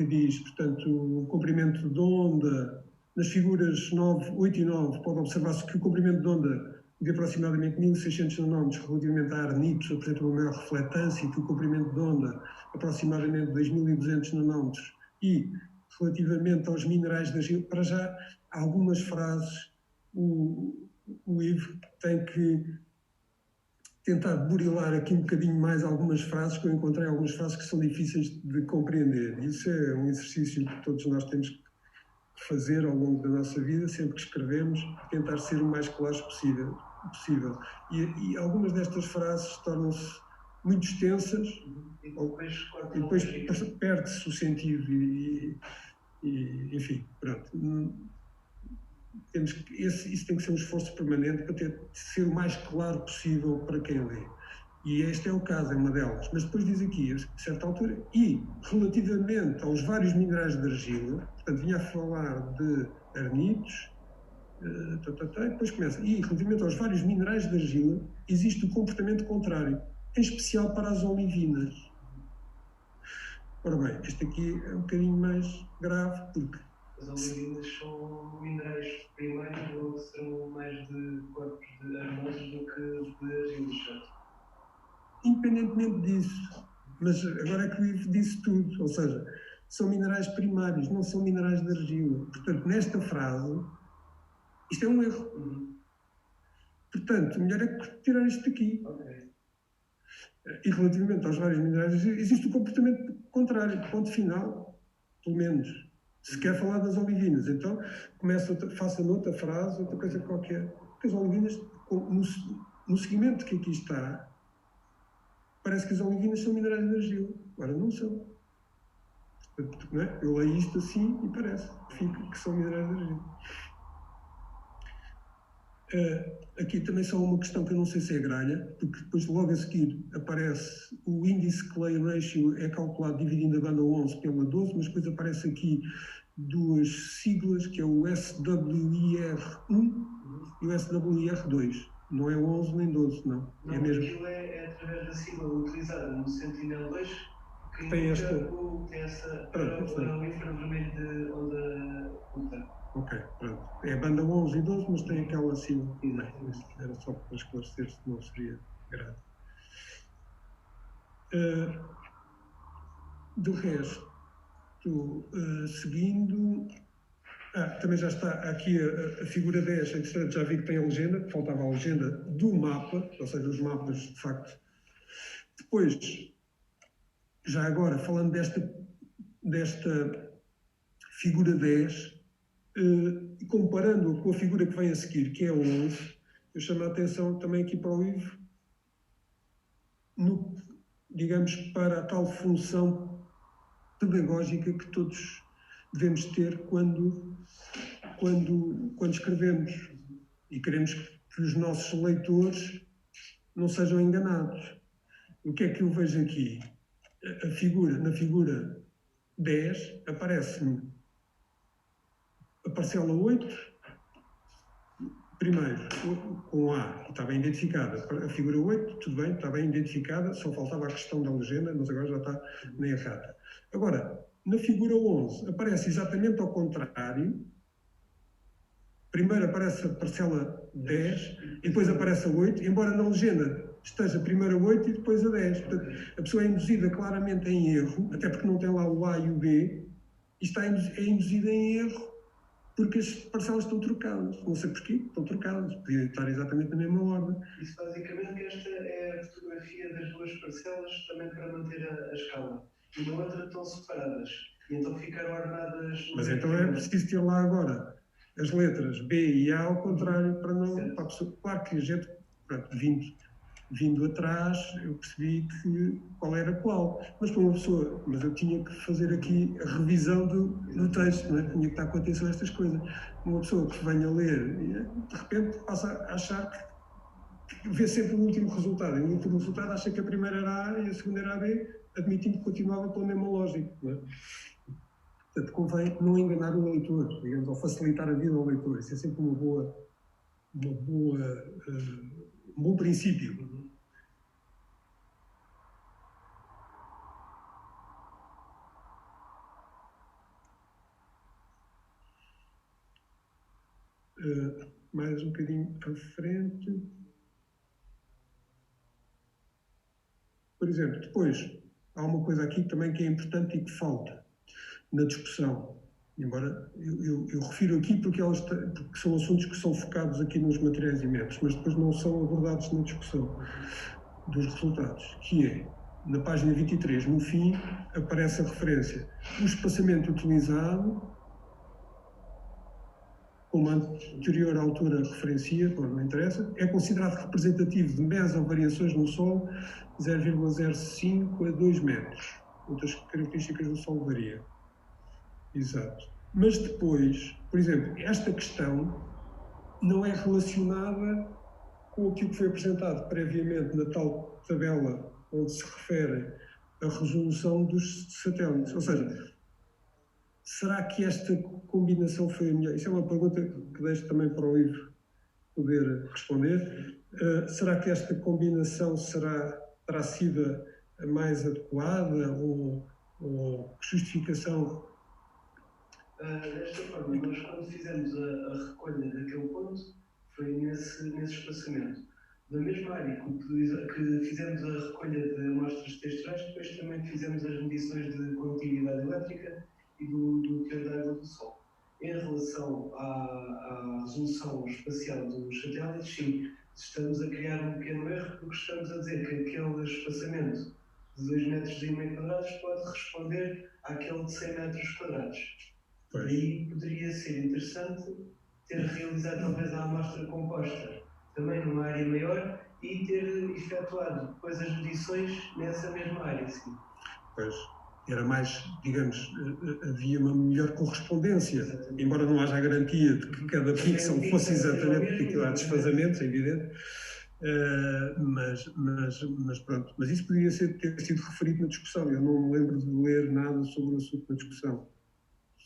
diz, portanto, o comprimento de onda, nas figuras 9, 8 e 9, pode observar-se que o comprimento de onda de aproximadamente 1600 nanómetros relativamente a arnitos apresenta uma maior refletância e que o comprimento de onda aproximadamente 2200 nanómetros e relativamente aos minerais da argila, para já, há algumas frases, o Ivo tem que tentar burilar aqui um bocadinho mais algumas frases, que eu encontrei algumas frases que são difíceis de compreender. Isso é um exercício que todos nós temos que fazer ao longo da nossa vida, sempre que escrevemos, tentar ser o mais claros possível. E algumas destas frases tornam-se muito extensas e depois perde-se o sentido enfim, pronto. Isso tem que ser um esforço permanente para ser o mais claro possível para quem lê. E este é o caso, é uma delas. Mas depois diz aqui, a certa altura, e relativamente aos vários minerais de argila, portanto, vinha a falar de arnitos, e depois começa, e relativamente aos vários minerais de argila, existe o comportamento contrário, em especial para as olivinas. Ora bem, este aqui é um bocadinho mais grave, porque as olivinas são minerais primários ou serão mais de corpos de arenosos do que de argilas, certo? Independentemente disso, mas agora é que o Ivo disse tudo, ou seja, são minerais primários, não são minerais de argila. Portanto, nesta frase, isto é um erro. Portanto, o melhor é tirar isto daqui. Okay. E relativamente aos vários minerais, existe o comportamento contrário, ponto final, pelo menos. Se quer falar das olivinas, então faça noutra frase, outra coisa qualquer. Porque as olivinas, no seguimento que aqui está, parece que as olivinas são minerais de argila. Agora não são. Não é? Eu leio isto assim e parece que são minerais de argila. Aqui também só uma questão que eu não sei se é gralha, porque depois logo a seguir aparece o índice Clay Ratio é calculado dividindo a banda 11 pela 12, mas depois aparece aqui duas siglas, que é o SWIR1 e o SWIR2. Não é 11 nem 12, não. É mesmo. Aquilo é através da sigla utilizada no Sentinel-2 que tem essa para o infravermelho de onda ultra. Ok, pronto. É a banda 11 e 12, mas tem aquela sigla. Era só para esclarecer, se não seria grave. Do resto, seguindo... também já está aqui a figura 10, entretanto já vi que tem a legenda, faltava a legenda do mapa, ou seja, os mapas de facto. Depois, já agora, falando desta figura 10, comparando-a com a figura que vem a seguir, que é a 11, eu chamo a atenção também aqui para o Ivo, digamos, para a tal função pedagógica que todos devemos ter quando escrevemos e queremos que os nossos leitores não sejam enganados. O que é que eu vejo aqui? Na figura 10 aparece-me a parcela 8, primeiro, com A, que está bem identificada. A figura 8, tudo bem, está bem identificada, só faltava a questão da legenda, mas agora já está na errata. Agora, na figura 11, aparece exatamente ao contrário. Primeiro aparece a parcela 10 e depois aparece a 8, embora na legenda esteja primeiro a 8 e depois a 10. Portanto, a pessoa é induzida claramente em erro, até porque não tem lá o A e o B, e é induzida em erro porque as parcelas estão trocadas. Não sei porquê, estão trocadas. Podia estar exatamente na mesma ordem. Isso basicamente que esta é a fotografia das duas parcelas também para manter a escala. E na outra estão separadas. E então ficaram ordenadas... Mas então é preciso ter lá agora as letras B e A ao contrário para não... Para a pessoa, claro que a gente, pronto, vindo atrás, eu percebi qual era qual. Mas para uma pessoa, mas eu tinha que fazer aqui a revisão do texto, não é? Tinha que estar com atenção a estas coisas. Uma pessoa que venha ler, de repente passa a achar que vê sempre o último resultado. E o último resultado acha que a primeira era A e a segunda era a B, admitindo que continuava pela mesma lógica, não é? Portanto, convém não enganar o leitor, digamos, ou facilitar a vida ao leitor. Isso é sempre um bom princípio. Mais um bocadinho à frente. Por exemplo, depois, há uma coisa aqui também que é importante e que falta na discussão. Embora eu refiro aqui porque são assuntos que são focados aqui nos materiais e métodos, mas depois não são abordados na discussão dos resultados, que é, na página 23, no fim, aparece a referência. O espaçamento utilizado, como a anterior autora referencia, não interessa, é considerado representativo de mesovariações no solo 0,05 a 2 metros. Outras características do solo variam. Exato. Mas depois, por exemplo, esta questão não é relacionada com aquilo que foi apresentado previamente na tal tabela onde se refere a resolução dos satélites. Ou seja, será que esta combinação foi a melhor? Isso é uma pergunta que deixo também para o Ivo poder responder. Será que esta combinação terá sido a mais adequada ou que justificação? Desta forma, nós quando fizemos a recolha daquele ponto, foi nesse espaçamento. Da mesma área que fizemos a recolha de amostras texturais, depois também fizemos as medições de condutividade elétrica e do teor de água do Sol. Em relação à resolução espacial dos satélites, sim, estamos a criar um pequeno erro porque estamos a dizer que aquele espaçamento de 2,5 metros quadrados pode responder àquele de 100 metros quadrados. Aí poderia ser interessante ter realizado talvez a amostra composta também numa área maior e ter efetuado depois as medições nessa mesma área, sim. Pois, era mais, digamos, havia uma melhor correspondência, exatamente. Embora não haja a garantia de que cada pixel fosse exatamente, porque aquilo há desfazamentos, é evidente. Mas pronto, mas isso poderia ter sido referido na discussão. Eu não me lembro de ler nada sobre o assunto na discussão,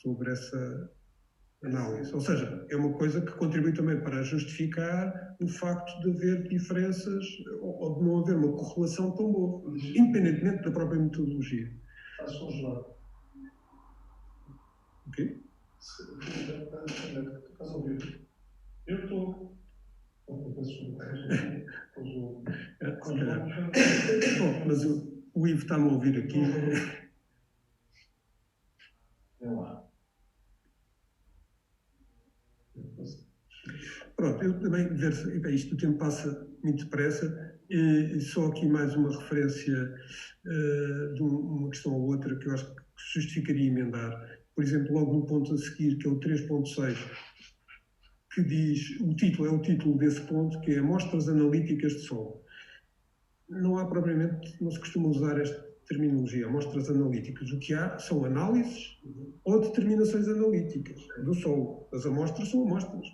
sobre essa análise. Ou seja, é uma coisa que contribui também para justificar o facto de haver diferenças ou de não haver uma correlação tão boa, independentemente da própria metodologia. Estás congelado. O quê? Estás a ouvir? Eu estou. Bom, mas o Ivo está-me a ouvir aqui. Pronto, eu também, isto o tempo passa muito depressa, e só aqui mais uma referência de uma questão ou outra que eu acho que justificaria emendar. Por exemplo, logo no ponto a seguir, que é o 3.6, que diz, é o título desse ponto, que é Amostras Analíticas de Solo. Não há propriamente, não se costuma usar este terminologia, amostras analíticas. O que há são análises ou determinações analíticas do solo. As amostras são amostras.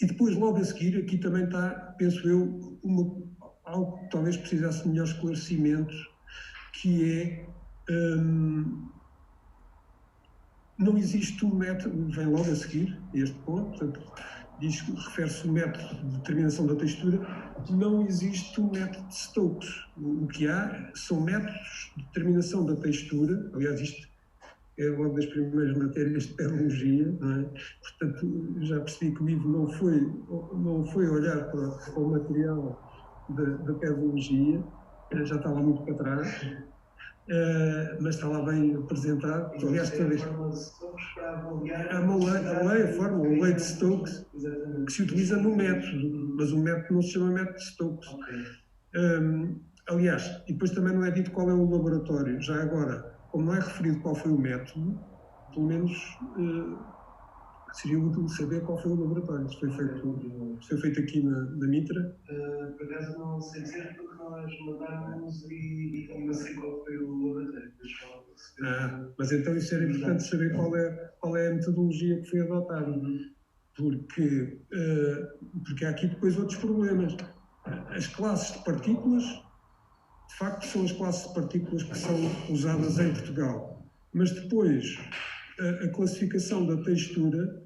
E depois, logo a seguir, aqui também está, penso eu, algo que talvez precisasse de melhor esclarecimento, que é, não existe um método, vem logo a seguir, este ponto, portanto, refere-se ao método de determinação da textura, não existe um método de Stokes. O que há são métodos de determinação da textura, aliás, isto é uma das primeiras matérias de pedologia, não é? Portanto, já percebi que o livro não foi olhar para o material da pedologia, já estava muito para trás, mas está lá bem apresentado. Aliás, a fórmula de Stokes para avaliar a fórmula, o lei de Stokes, que se utiliza no método, mas o método não se chama método de Stokes. Aliás, e depois também não é dito qual é o laboratório. Já agora, como não é referido qual foi o método, pelo menos seria útil saber qual foi o laboratório. Se foi feito aqui na Mitra. Por acaso não sei dizer porque nós mandámos e não sei qual foi o laboratório. Mas então isso era importante saber qual é a metodologia que foi adotada. Porque há aqui depois outros problemas. As classes de partículas, de facto, são as classes de partículas que são usadas em Portugal. Mas depois, a classificação da textura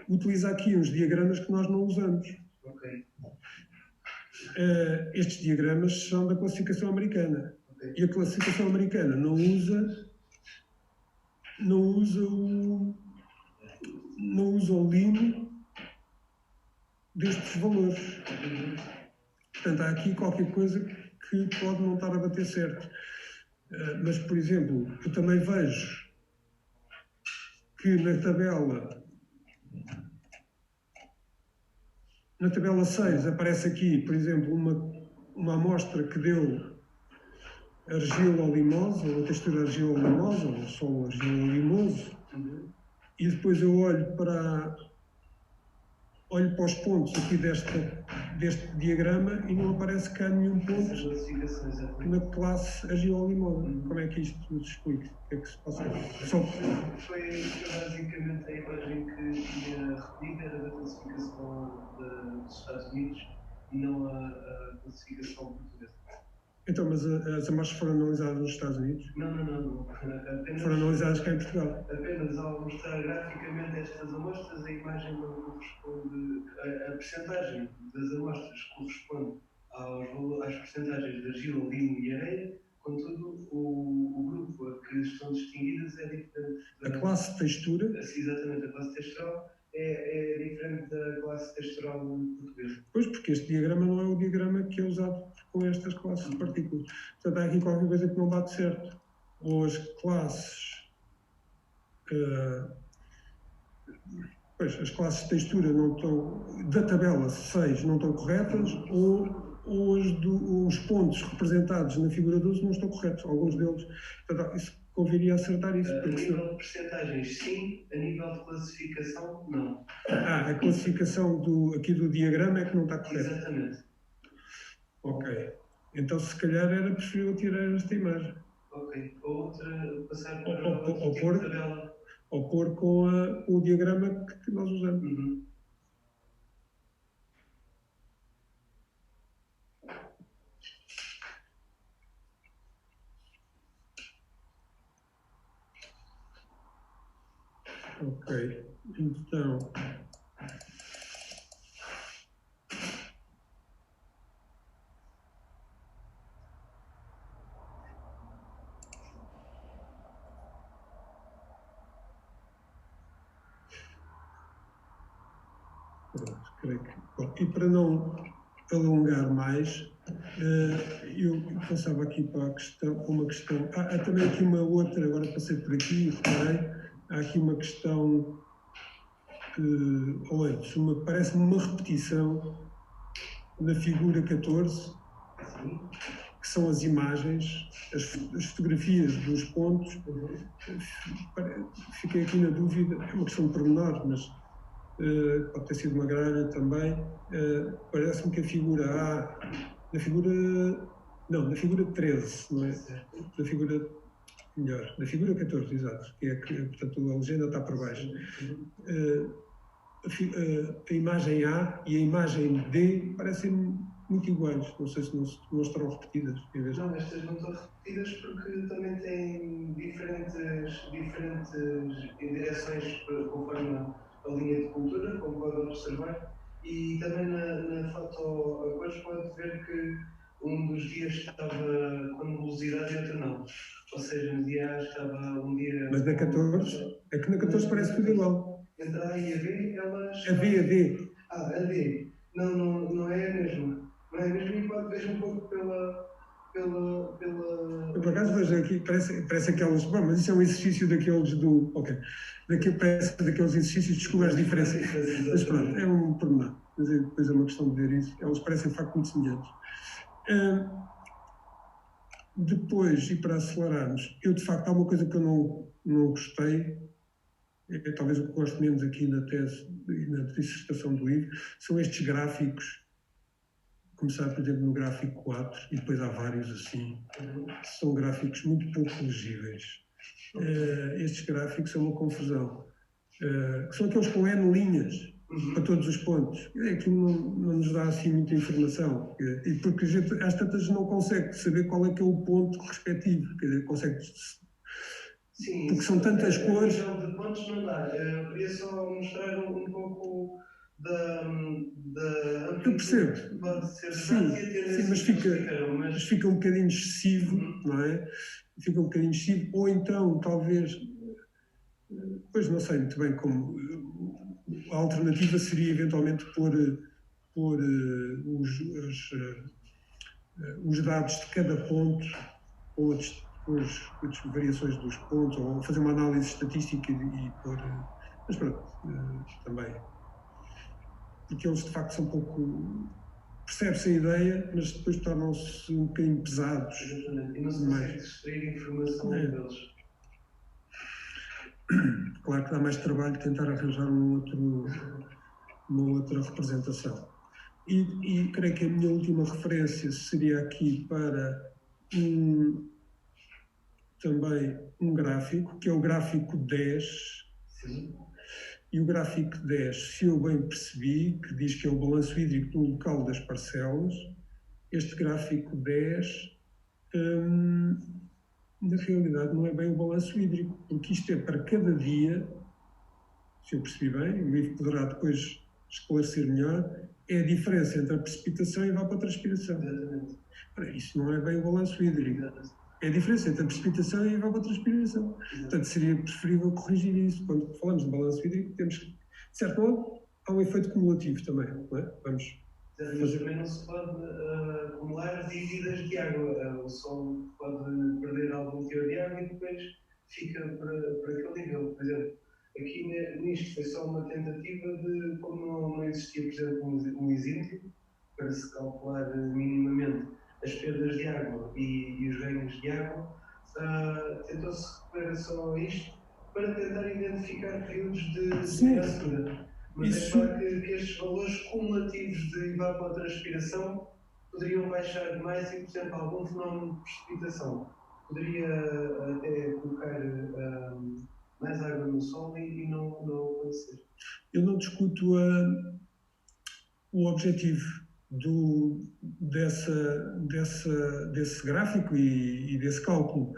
utiliza aqui uns diagramas que nós não usamos. Estes diagramas são da classificação americana. E a classificação americana não usa o limo destes valores. Portanto, há aqui qualquer coisa que pode não estar a bater certo. Mas, por exemplo, eu também vejo que na tabela 6 aparece aqui, por exemplo, uma amostra que deu argila-limosa, ou a textura argila-limosa, ou solo argila-limoso, e depois eu olho para os pontos aqui deste diagrama e não aparece cá nenhum ponto na classe argila-limosa. Como é que isto se explica? O que é que se passa? Foi basicamente a imagem que tinha recolhida, era da classificação dos Estados Unidos e não a classificação portuguesa. Então, mas as amostras foram analisadas nos Estados Unidos? Não. Foram analisadas cá em Portugal? Apenas ao mostrar graficamente estas amostras, a imagem não corresponde, a percentagem das amostras corresponde às percentagens de argila, limo e areia, contudo, o grupo a que estão distinguidas é diferente. A classe de textura? Exatamente, a classe textural é diferente da classe textural portuguesa. Pois, porque este diagrama não é o diagrama que é usado com estas classes de partículas. Portanto, há aqui qualquer coisa que não bate certo. Ou as classes... as classes de textura não estão, da tabela 6 não estão corretas, ou os pontos representados na figura 12 não estão corretos. Alguns deles... Portanto, isso conviria acertar isso. A nível de percentagens, sim. A nível de classificação, não. A classificação aqui do diagrama é que não está correta. Exatamente. Ok. Então, se calhar, era preferível tirar esta imagem. Ok. Passar para outra tabela. Ou pôr com o diagrama que nós usamos. Ok, então... Creio que... Bom, e para não alongar mais, eu passava aqui para uma questão... Há também aqui uma outra, agora passei por aqui e reparei, há aqui uma questão parece-me uma repetição na figura 14, que são as imagens, as fotografias dos pontos. Fiquei aqui na dúvida, é uma questão de pormenor, mas pode ter sido uma gralha também. Parece-me que a figura A, na figura 13, não é? Na figura, melhor, na figura 14, exato, que é que, portanto, a legenda está por baixo. A imagem A e a imagem D parecem muito iguais, não sei se não estarão repetidas. Não, estas não estão repetidas porque também têm diferentes direções conforme a linha de cultura, como podem observar, e também na foto a cores pode ver que um dos dias estava com nebulosidade e outro não. Ou seja, no dia A estava um dia... Mas na 14, é que na 14 parece tudo igual. Entre A e a B, elas... A D. A D. Não é a mesma. Não é a mesma e pode ver um pouco pela... Eu, por acaso, vejo aqui, parece aqueles... Bom, mas isso é um exercício daqueles do... Ok. Parece daqueles exercícios de descobrir as diferenças. Mas pronto, é um pormenor. Mas depois é uma questão de ver isso. Elas parecem, de facto, muito semelhantes. Depois, e para acelerarmos, eu, de facto, há uma coisa que eu não gostei, talvez o que gosto menos aqui na tese e na dissertação do livro, são estes gráficos. Começar, por exemplo, no gráfico 4, e depois há vários assim, que são gráficos muito pouco legíveis. Estes gráficos são uma confusão. Que são aqueles com N linhas para todos os pontos. Aquilo não nos dá assim muita informação. E porque a gente, às tantas, não consegue saber qual é que é o ponto respectivo. Quer dizer, consegue... Sim, porque são tantas cores. A nível de pontos não dá. Eu queria só mostrar um pouco da eu percebo. Pode ser sim, mas fica um bocadinho excessivo, não é? Fica um bocadinho excessivo, ou então, talvez, pois não sei muito bem como, a alternativa seria eventualmente pôr os dados de cada ponto, ou as variações dos pontos, ou fazer uma análise estatística e pôr... Mas pronto, também... Porque eles de facto são um pouco... Percebe-se a ideia, mas depois tornam-se um bocadinho pesados. E não se consegue extrair informação deles. Claro que dá mais trabalho tentar arranjar uma outra representação. E creio que a minha última referência seria aqui para também um gráfico, que é o gráfico 10. Sim. E o gráfico 10, se eu bem percebi, que diz que é o balanço hídrico do local das parcelas, este gráfico 10, na realidade, não é bem o balanço hídrico, porque isto é para cada dia, se eu percebi bem, o livro poderá depois esclarecer melhor, é a diferença entre a precipitação e a evapotranspiração. Isso não é bem o balanço hídrico. É a diferença entre a precipitação e a evapotranspiração. Portanto, seria preferível corrigir isso. Quando falamos de balanço hídrico, temos que, de certo modo, há um efeito cumulativo também, não é? Vamos fazer. Também não se pode acumular dívidas de água. O solo pode perder algum teor de água e depois fica para aquele nível. Por exemplo, aqui nisto foi só uma tentativa de, como não existia, por exemplo, um exílio, para se calcular minimamente as perdas de água e os ganhos de água, tentou-se recorrer só a isto para tentar identificar períodos de semeadura. Mas é claro que estes valores cumulativos de evapotranspiração poderiam baixar mais e, por exemplo, algum fenómeno de precipitação poderia até colocar mais água no solo e não acontecer. Eu não discuto o objetivo desse gráfico e desse cálculo.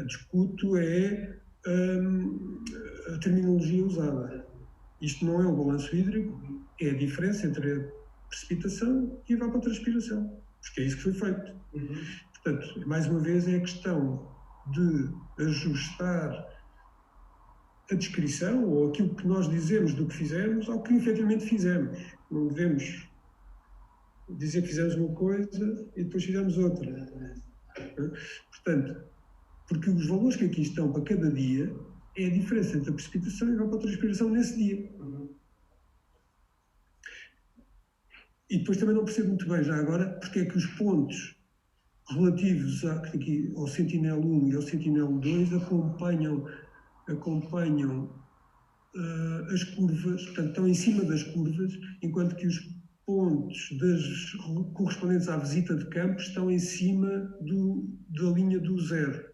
Discuto a terminologia usada. Isto não é o balanço hídrico, é a diferença entre a precipitação e a evapotranspiração, porque é isso que foi feito. Portanto, mais uma vez, é a questão de ajustar a descrição ou aquilo que nós dizemos do que fizemos ao que efetivamente fizemos. Não devemos dizer que fizemos uma coisa e depois fizemos outra. Portanto, porque os valores que aqui estão para cada dia é a diferença entre a precipitação e a evapotranspiração nesse dia. E depois também não percebo muito bem já agora porque é que os pontos relativos ao Sentinel-1 e ao Sentinel-2 acompanham as curvas, portanto, estão em cima das curvas, enquanto que os pontos correspondentes à visita de campo estão em cima da linha do zero.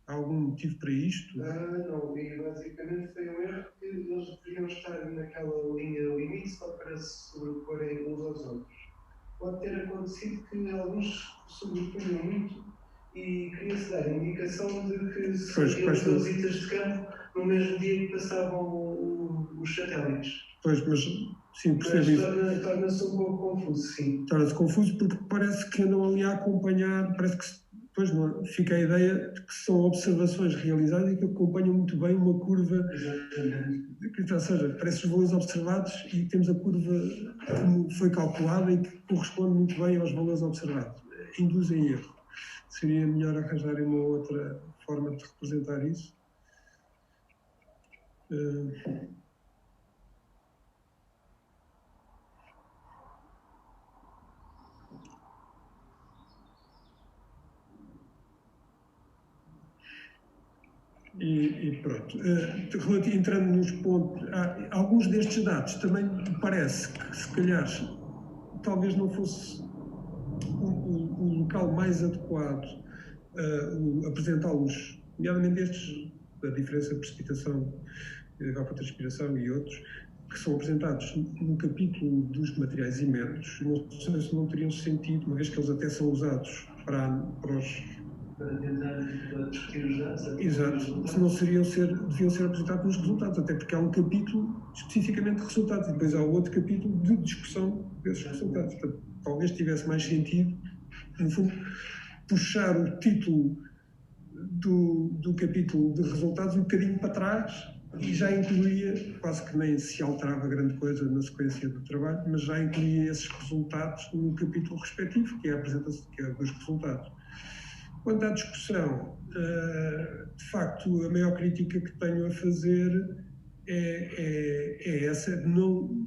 Há algum motivo para isto? Não, e basicamente foi um erro que eles deveriam estar naquela linha limite só para se sobreporem uns aos outros. Pode ter acontecido que alguns sobrepunham muito e queria-se dar a indicação de que se faziam visitas de campo no mesmo dia que passavam os satélites. Pois, mas sim, percebo isso. Torna-se um pouco confuso, sim. Torna-se confuso porque parece que andam ali a acompanhar, parece que depois fica a ideia de que são observações realizadas e que acompanham muito bem uma curva. Exatamente. Ou seja, parece os valores observados e temos a curva como foi calculada e que corresponde muito bem aos valores observados. Induzem erro. Seria melhor arranjarem uma outra forma de representar isso. E pronto. Entrando nos pontos, alguns destes dados também parece que, se calhar, talvez não fosse o local mais adequado apresentá-los, nomeadamente estes, da diferença de precipitação, evapotranspiração e outros, que são apresentados no capítulo dos materiais e métodos. Não sei se não teriam sentido, uma vez que eles até são usados para tentar discutir os dados. Exato, se não deviam ser apresentados nos resultados, até porque há um capítulo especificamente de resultados e depois há outro capítulo de discussão desses resultados. Portanto, talvez tivesse mais sentido, no fundo, puxar o título do capítulo de resultados um bocadinho para trás e já incluía, quase que nem se alterava grande coisa na sequência do trabalho, mas já incluía esses resultados no capítulo respectivo, que é a apresentação dos resultados. Quanto à discussão, de facto, a maior crítica que tenho a fazer é essa, de não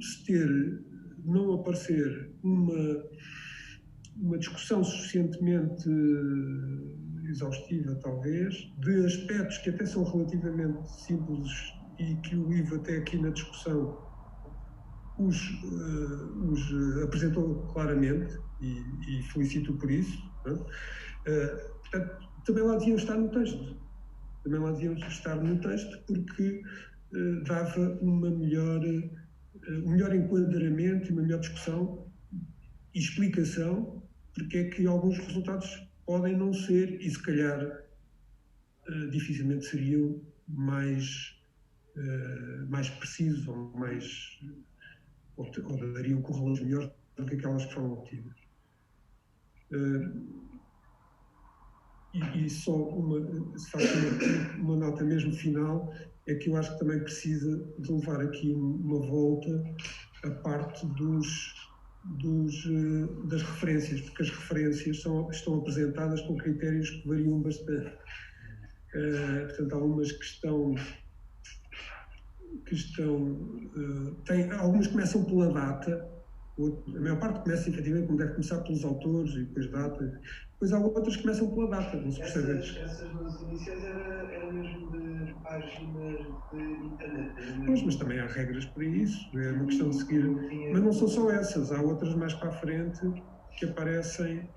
aparecer uma discussão suficientemente exaustiva, talvez, de aspectos que até são relativamente simples e que o Ivo até aqui na discussão os apresentou claramente e felicito por isso. Portanto, também lá deviam estar no texto. Porque dava um melhor enquadramento e uma melhor discussão e explicação porque é que alguns resultados podem não ser e se calhar dificilmente seriam mais precisos ou dariam correlações melhores do que aquelas que foram obtidas. E só uma nota mesmo final, é que eu acho que também precisa de levar aqui uma volta a parte das referências, porque as referências estão apresentadas com critérios que variam bastante. Portanto, há umas algumas começam pela data, a maior parte começa efetivamente, como deve começar pelos autores e depois data. Depois há outras que começam pela data, não se percebe. Essas duas iniciais eram mesmo de páginas de internet. Pois, mas também há regras para isso, é uma questão de seguir. Mas não são só essas, há outras mais para a frente que aparecem,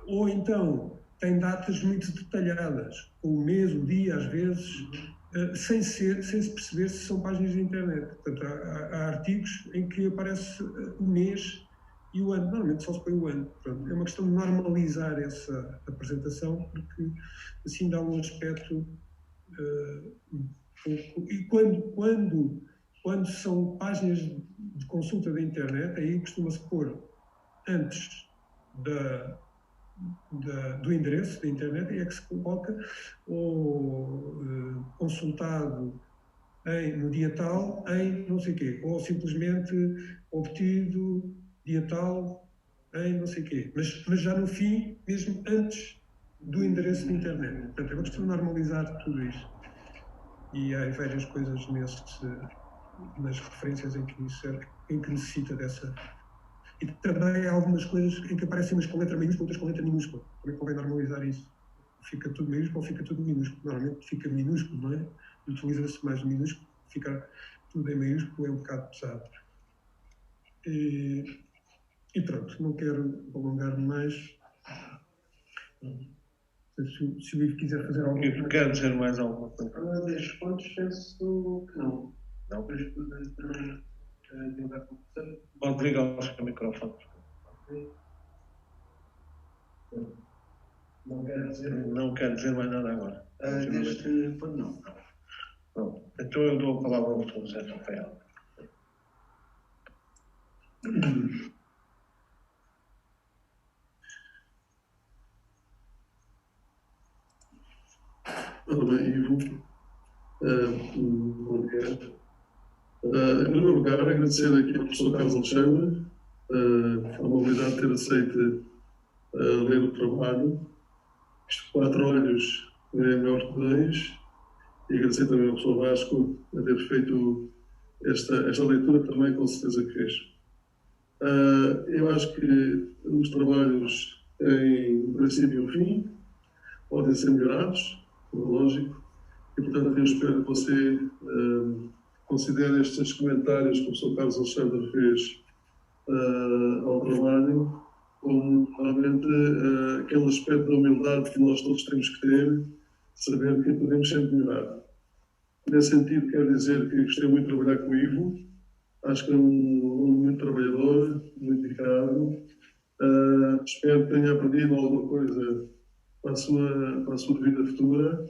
ou então têm datas muito detalhadas, com o mês, o dia, às vezes, sem se perceber se são páginas de internet. Portanto, há artigos em que aparece o mês e o ano, normalmente só se põe o ano. Pronto, é uma questão de normalizar essa apresentação, porque assim dá um aspecto um pouco... E quando são páginas de consulta da internet, aí costuma-se pôr antes do endereço da internet, aí é que se coloca ou consultado no dia tal, em não sei o quê, ou simplesmente obtido dia tal, em não sei o quê, mas já no fim, mesmo antes do endereço da internet. Portanto, é uma questão de normalizar tudo isto. E há várias coisas nas referências em que necessita dessa. E também há algumas coisas em que aparecem umas com letra maiúscula, outras com letra minúscula. Também convém normalizar isso. Fica tudo maiúsculo ou fica tudo minúsculo? Normalmente fica minúsculo, não é? utiliza-se mais minúsculo, ficar tudo em maiúsculo é um bocado pesado. E pronto, não quero alongar-me mais. Se o Ivo quiser fazer alguma coisa. Quer dizer mais alguma coisa? Para 10 pontos, penso que não. Não? Mas também divulgar com você. Pode ligar o microfone. Não quer dizer mais nada agora. Deste ponto, não. Pronto. Então eu dou a palavra ao Dr. José Rafael. Ora bem, Ivo, bom dia. Em primeiro lugar, agradecer aqui ao professor Carlos Alexandre a mobilidade de ter aceito ler o trabalho. Isto 4 olhos é melhor que 2. E agradecer também ao professor Vasco a ter feito esta leitura também, com certeza que fez. Eu acho que os trabalhos têm um princípio e um fim, podem ser melhorados, lógico, e portanto eu espero que você considere estes comentários que o professor Carlos Alexandre fez ao trabalho como realmente aquele aspecto da humildade que nós todos temos que ter, saber que podemos sempre melhorar. Nesse sentido, quero dizer que gostei muito de trabalhar com o Ivo, acho que é um muito trabalhador, muito dedicado. Espero que tenha aprendido alguma coisa para a sua vida futura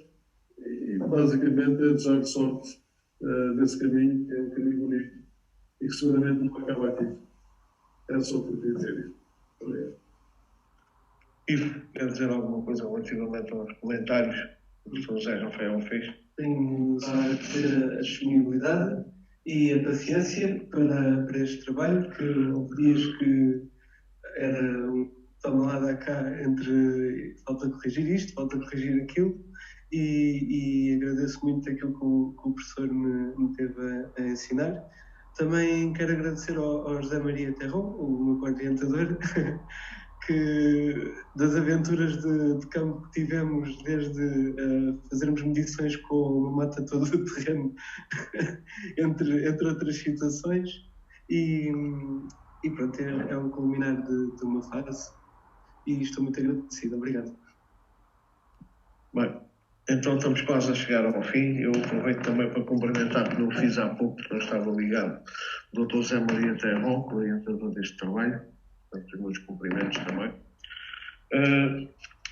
e, basicamente, é desejar sorte nesse caminho, que é um caminho bonito e que seguramente não acaba aqui. É só o que eu queria dizer. Obrigado. Ivo, quer dizer alguma coisa relativamente aos comentários que o Sr. José Rafael fez? Tenho só a ter a disponibilidade e a paciência para este trabalho, que houve dias que era um toma lá da cá entre falta corrigir isto, falta corrigir aquilo, e agradeço muito aquilo que o professor me teve a ensinar. Também quero agradecer ao José Maria Terron, o meu orientador, que das aventuras de campo que tivemos, desde fazermos medições com uma mata toda do terreno, entre outras situações, e pronto, é um culminar de uma fase, e estou muito agradecido. Obrigado. Bem, então estamos quase a chegar ao fim. Eu aproveito também para cumprimentar, que não fiz há pouco, porque não estava ligado, o Dr. José Maria Terron, orientador deste trabalho. Portanto, os meus cumprimentos também.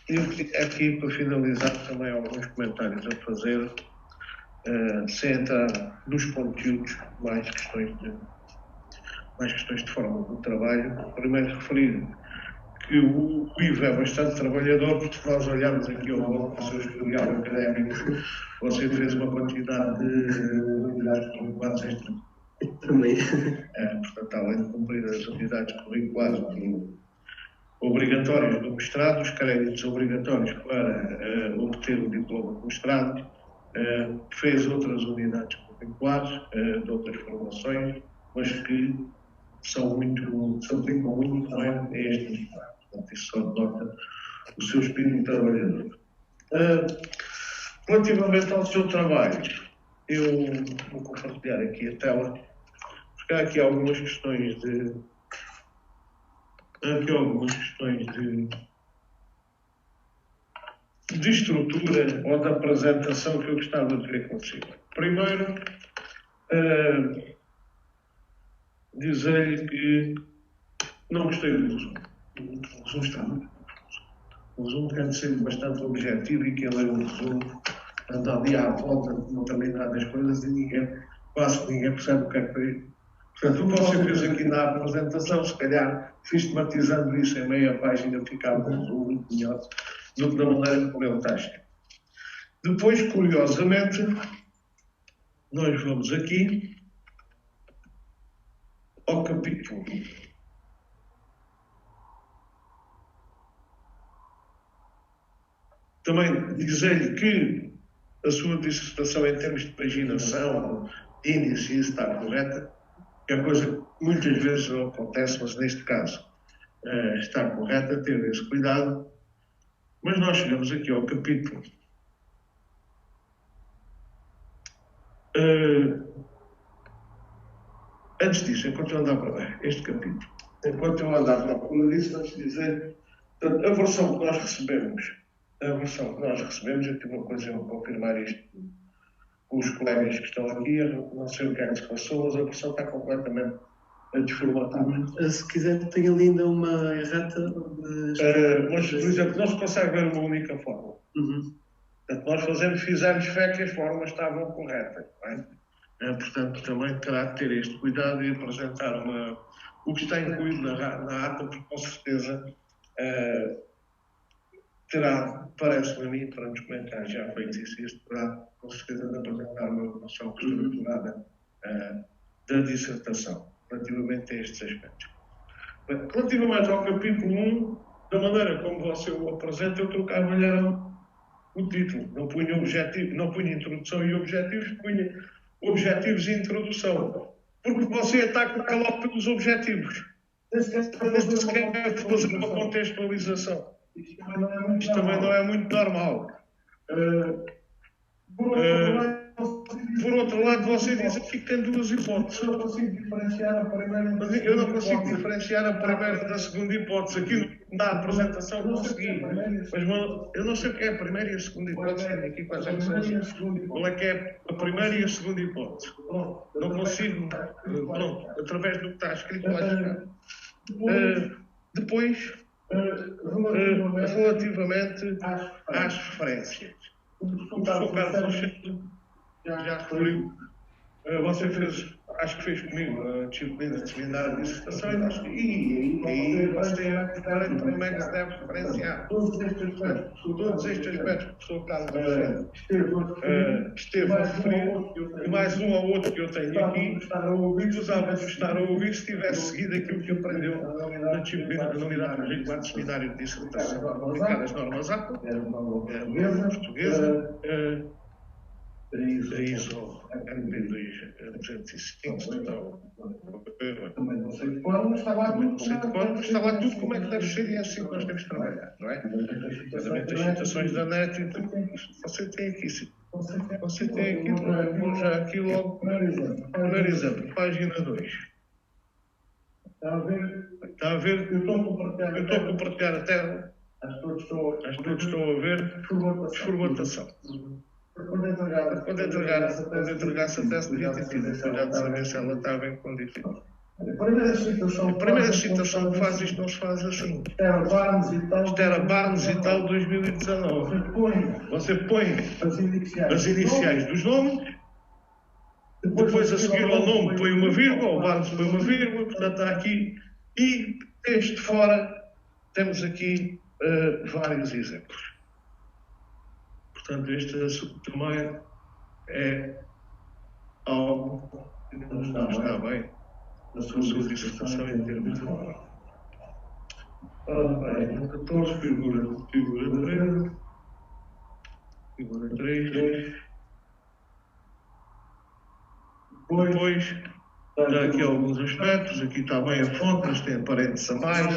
E aqui, para finalizar, também alguns comentários a fazer, sem entrar nos conteúdos, mais questões de forma do trabalho. Primeiro, referir que o Ivo é bastante trabalhador, porque se nós olharmos aqui ao longo do seu historial académico, você fez uma quantidade de unidades curriculares extra. Também. Portanto, além de cumprir as unidades curriculares obrigatórias do mestrado, os créditos obrigatórios para obter o diploma de mestrado, fez outras unidades curriculares de outras formações, mas que se aplicam muito também a este mestrado. Portanto, isso só denota o seu espírito trabalhador. Relativamente ao seu trabalho, eu vou compartilhar aqui a tela, porque há aqui algumas questões de estrutura ou de apresentação que eu gostava de ver consigo. Primeiro, dizer-lhe que não gostei do resumo. O resumo está muito confuso. O resumo tem de ser bastante objetivo e que ele é um resumo, anda ali à volta de determinadas coisas e quase ninguém percebe o que é que foi. Portanto, o que você fez aqui na apresentação, se calhar, sistematizando isso em meia página, ficava um resumo muito melhor do que da maneira como ele está escrito. Depois, curiosamente, nós vamos aqui ao capítulo. Também dizer-lhe que a sua dissertação em termos de paginação, índice, isso está correta, que é coisa que muitas vezes não acontece, mas neste caso está correta, ter esse cuidado. Mas nós chegamos aqui ao capítulo Antes disso, enquanto eu andava para este capítulo, enquanto eu andava, como eu disse, antes de dizer, portanto, a versão que nós recebemos, eu tive uma coisa a confirmar isto com os colegas que estão aqui, eu não sei o que é que se passou, mas a versão está completamente desformatada. Se quiser, tem ali ainda uma errata. Mas, por exemplo, não se consegue ver uma única forma. Portanto, nós fizemos fé que as formas estavam corretas. Não é? Portanto, também terá que ter este cuidado e apresentar o que está incluído na ata, porque com certeza terá, parece-me a mim, para nos comentar já feito isso, terá com certeza de apresentar uma evolução estruturada da dissertação, relativamente a estes aspectos. Relativamente ao capítulo 1, da maneira como você o apresenta, eu trocava-lhe o título. Não punha objetivo, não punha introdução e objetivos, punha objetivos e introdução. Porque você ataca logo pelos objetivos. Nem sequer quer fazer uma contextualização. Isto também não é muito normal. Por outro lado, você diz aqui que tem duas hipóteses. Eu não consigo diferenciar a primeira da segunda hipótese. Aqui na apresentação consegui. Mas eu não sei o que é a primeira e a segunda hipótese. Aqui quais é que são? Qual é que é a primeira e a segunda hipótese? Não consigo, pronto, através do que está escrito lá chegar. Depois, relativamente às referências. O professor Carlos Alexandre já referiu, você fez, acho que fez comigo a disciplina de seminário de dissertação e aí você reparei como é que se deve referenciar. Todos estes aspectos que o professor Carlos Alexandre esteve a referir, e mais um ou outro que eu tenho aqui, gostava de estar a ouvir se tivesse seguido aquilo que aprendeu na disciplina da unidade curricular de seminário de dissertação, aplicar as normas APA, portuguesa, ISO MP2 205, também não sei de cor, mas está lá tudo como é que deve ser e é assim que nós temos de trabalhar, não é? Exatamente as citações da NET e tudo. Você tem aqui, vou já aqui logo, primeiro exemplo, página 2. Está a ver? Eu estou a compartilhar a tela. Acho que estão a ver. Desformatação. Quando entregasse a teste, devia ter tido a folha de saber se ela estava em condições. A primeira citação que faz isto não se faz assim. Isto era Barnes e tal 2019. Você põe as iniciais dos nomes, depois a seguir ao nome põe uma vírgula, o Barnes põe uma vírgula, portanto está aqui. E este fora temos aqui vários exemplos. Portanto, este assunto também é algo que não está bem na sua dissertação em termos de fora. Ora bem, 14, figura 3. Depois, dá aqui alguns aspectos, aqui está bem a fonte, mas tem parênteses a mais,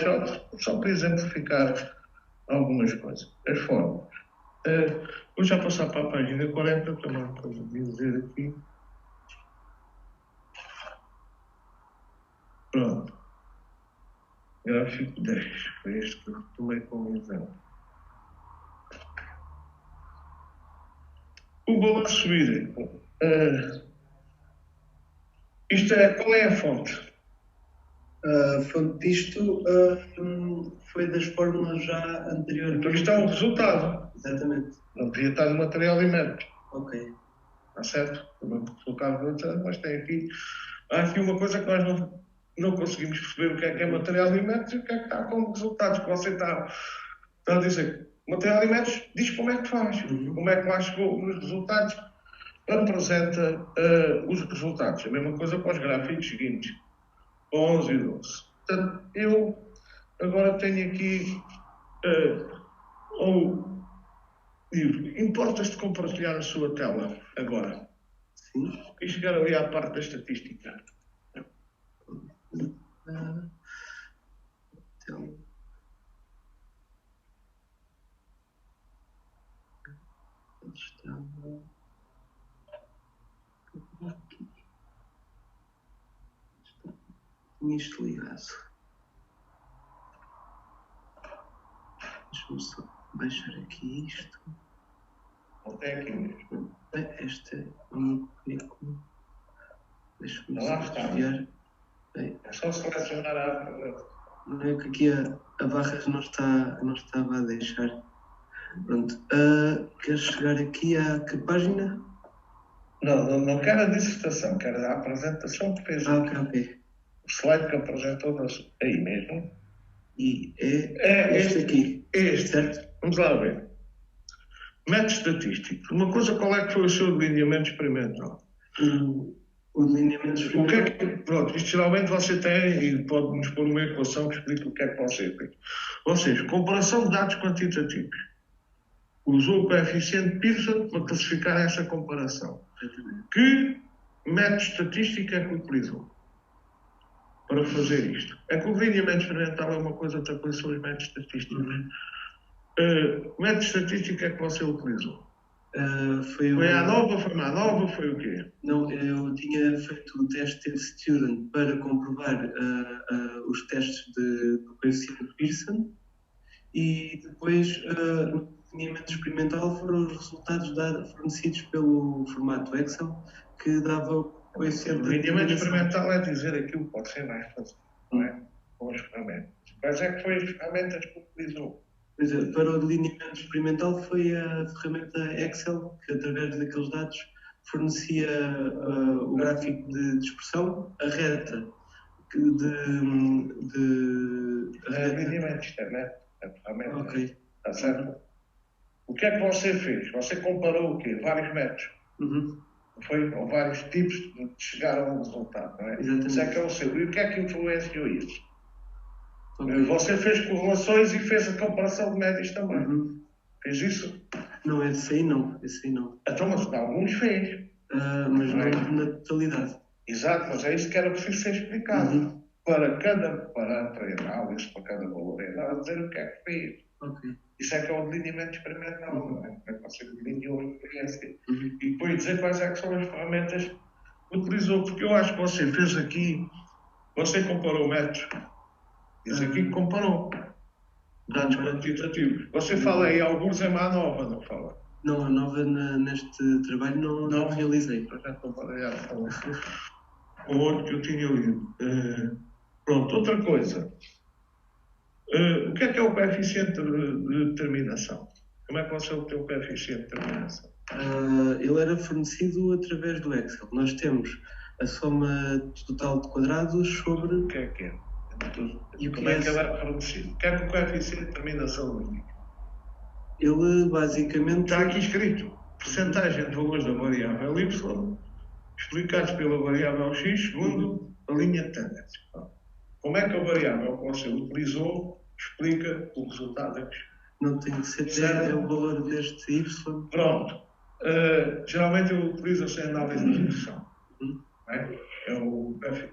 só para exemplificar algumas coisas. As formas. Vou já passar para a página 40, também para dizer aqui. Pronto. Gráfico 10, foi este que eu retomei como exemplo. O balanço hídrico. Qual é a fonte? A fonte disto foi das fórmulas já anteriores. Então isto é um resultado. Exatamente. Não devia estar no material imerso. Ok. Está certo? Mas tem aqui. Há aqui uma coisa que nós não conseguimos perceber o que é material imerso e o que é que está como resultados. Que você está a dizer. Material imerso diz como é que faz. Como é que lá chegou nos resultados. Apresenta os resultados. A mesma coisa para os gráficos seguintes. 11 e 12. Portanto, eu agora tenho aqui importas-te compartilhar a sua tela agora? Sim. E chegar ali à parte da estatística. Então. Estava. Nisto ligado. Deixa-me só baixar aqui isto. Até aqui mesmo. Este é o meu currículo. Deixa-me Lá só está. desviar. É só selecionar a. Não é que aqui a barra não estava a deixar. Pronto. Queres chegar aqui à que página? Não quero a dissertação, quero a apresentação que fez. Ok. O slide que apresentou aí mesmo. E é este aqui. Este. Certo? Vamos lá ver. Método estatístico. Uma coisa, qual é que foi o seu delineamento experimental? O delineamento O que experimental. é que, pronto, isto geralmente você tem e pode-nos pôr uma equação que explica o que é que você fez. Ou seja, comparação de dados quantitativos. Usou o coeficiente Pearson para classificar essa comparação. Que método estatístico é que utilizou para fazer isto? É que o delineamento experimental é uma coisa, outra coisa são os métodos estatísticos. Método estatístico é que você utilizou? Foi a nova, foi má nova, foi o quê? Não, eu tinha feito o teste de Student para comprovar os testes do coeficiente Pearson e depois no delineamento experimental foram os resultados fornecidos pelo formato Excel que dava o coeficiente. O delineamento experimental é dizer aquilo que pode ser mais fácil, não é? Com as ferramentas. Quais é que foi as ferramentas que utilizou? Pois é, para o delineamento experimental foi a ferramenta Excel, que através daqueles dados fornecia o gráfico de dispersão, a reta Delineamento, isto é, né? A ferramenta. Ok. Está certo? O que é que você fez? Você comparou o quê? Vários métodos. Foi? Ou vários tipos de chegar a um resultado, não é? Exatamente. Isso é que é o seu. E o que é que influenciou isso? Okay. Você fez correlações e fez a comparação de médias também. Fez isso? Não, esse aí não. Então, mas alguns fez. Mas não na totalidade. Exato, mas é isso que era preciso ser explicado. Para cada parâmetro em análise, para cada valor em análise, dizer o que é que fez. Okay. Isso é que é o delineamento experimental, não é? Como é que você delineou a experiência. E depois dizer quais é que são as ferramentas que utilizou. Porque eu acho que você fez aqui, você comparou métodos. Diz aqui que comparou dados quantitativos. Você fala aí alguns em má nova, não fala? Não, a nova neste trabalho não realizei. Portanto, não pode falar. O outro que eu tinha lido. Pronto, outra coisa. O que é o coeficiente de determinação? Como é que você obteve o coeficiente de determinação? Ele era fornecido através do Excel. Nós temos a soma total de quadrados sobre... O que é? E como é que ele era fornecido? O que é que o coeficiente de determinação indica? Ele basicamente... Está aqui escrito. Percentagem de valores da variável y explicados pela variável x segundo a linha de tendência. Como é que a variável que você utilizou explica o resultado aqui? Não tem que ser é o valor deste y. Pronto. Geralmente eu utilizo essa análise de redução. É o R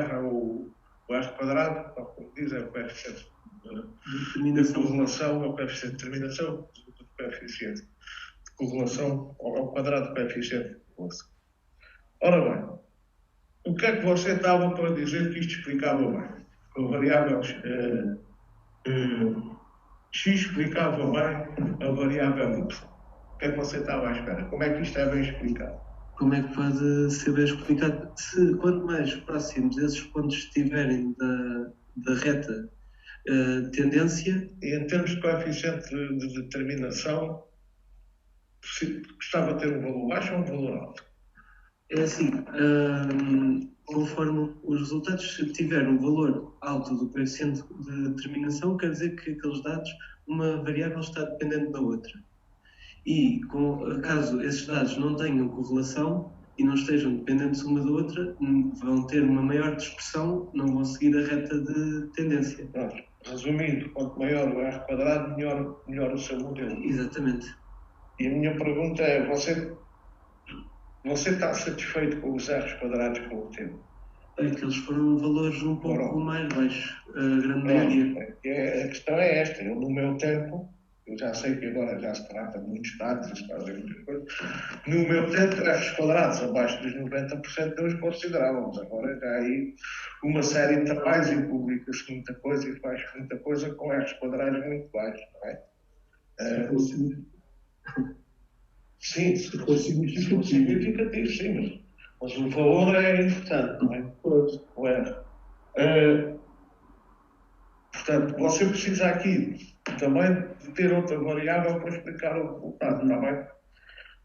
é o R quadrado, como diz, é o coeficiente de correlação, é o coeficiente de determinação, o coeficiente de correlação ao quadrado do coeficiente de correlação. Ora bem, o que é que você estava para dizer que isto explicava bem? Que a variável x explicava bem a variável y. O que é que você estava à espera? Como é que isto é bem explicado? Como é que pode ser bem explicado? Quanto mais próximos esses pontos estiverem da reta tendência... E em termos de coeficiente de determinação, gostava de ter um valor baixo ou um valor alto? É assim, conforme os resultados tiverem um valor alto do coeficiente de determinação, quer dizer que aqueles dados, uma variável está dependente da outra. E caso esses dados não tenham correlação e não estejam dependentes uma da outra, vão ter uma maior dispersão, não vão seguir a reta de tendência. Resumindo, quanto maior o R quadrado, melhor o seu modelo. Exatamente. E a minha pergunta é, você está satisfeito com os R's quadrados que obteve? É que eles foram valores um pouco mais baixos, a grande maioria. A questão é esta, eu no meu tempo Eu já sei que agora já se trata de muitos dados, já se fazem muitas coisas. No meu tempo, metros quadrados abaixo dos 90% eles considerávamos. Agora já há aí uma série de trabalhos e publica-se muita coisa e faz muita coisa com metros quadrados muito baixos, não é? Sim, se for significativo, sim, mas o valor é importante, não é? Portanto, você precisa aqui também de ter outra variável para explicar o resultado, está bem?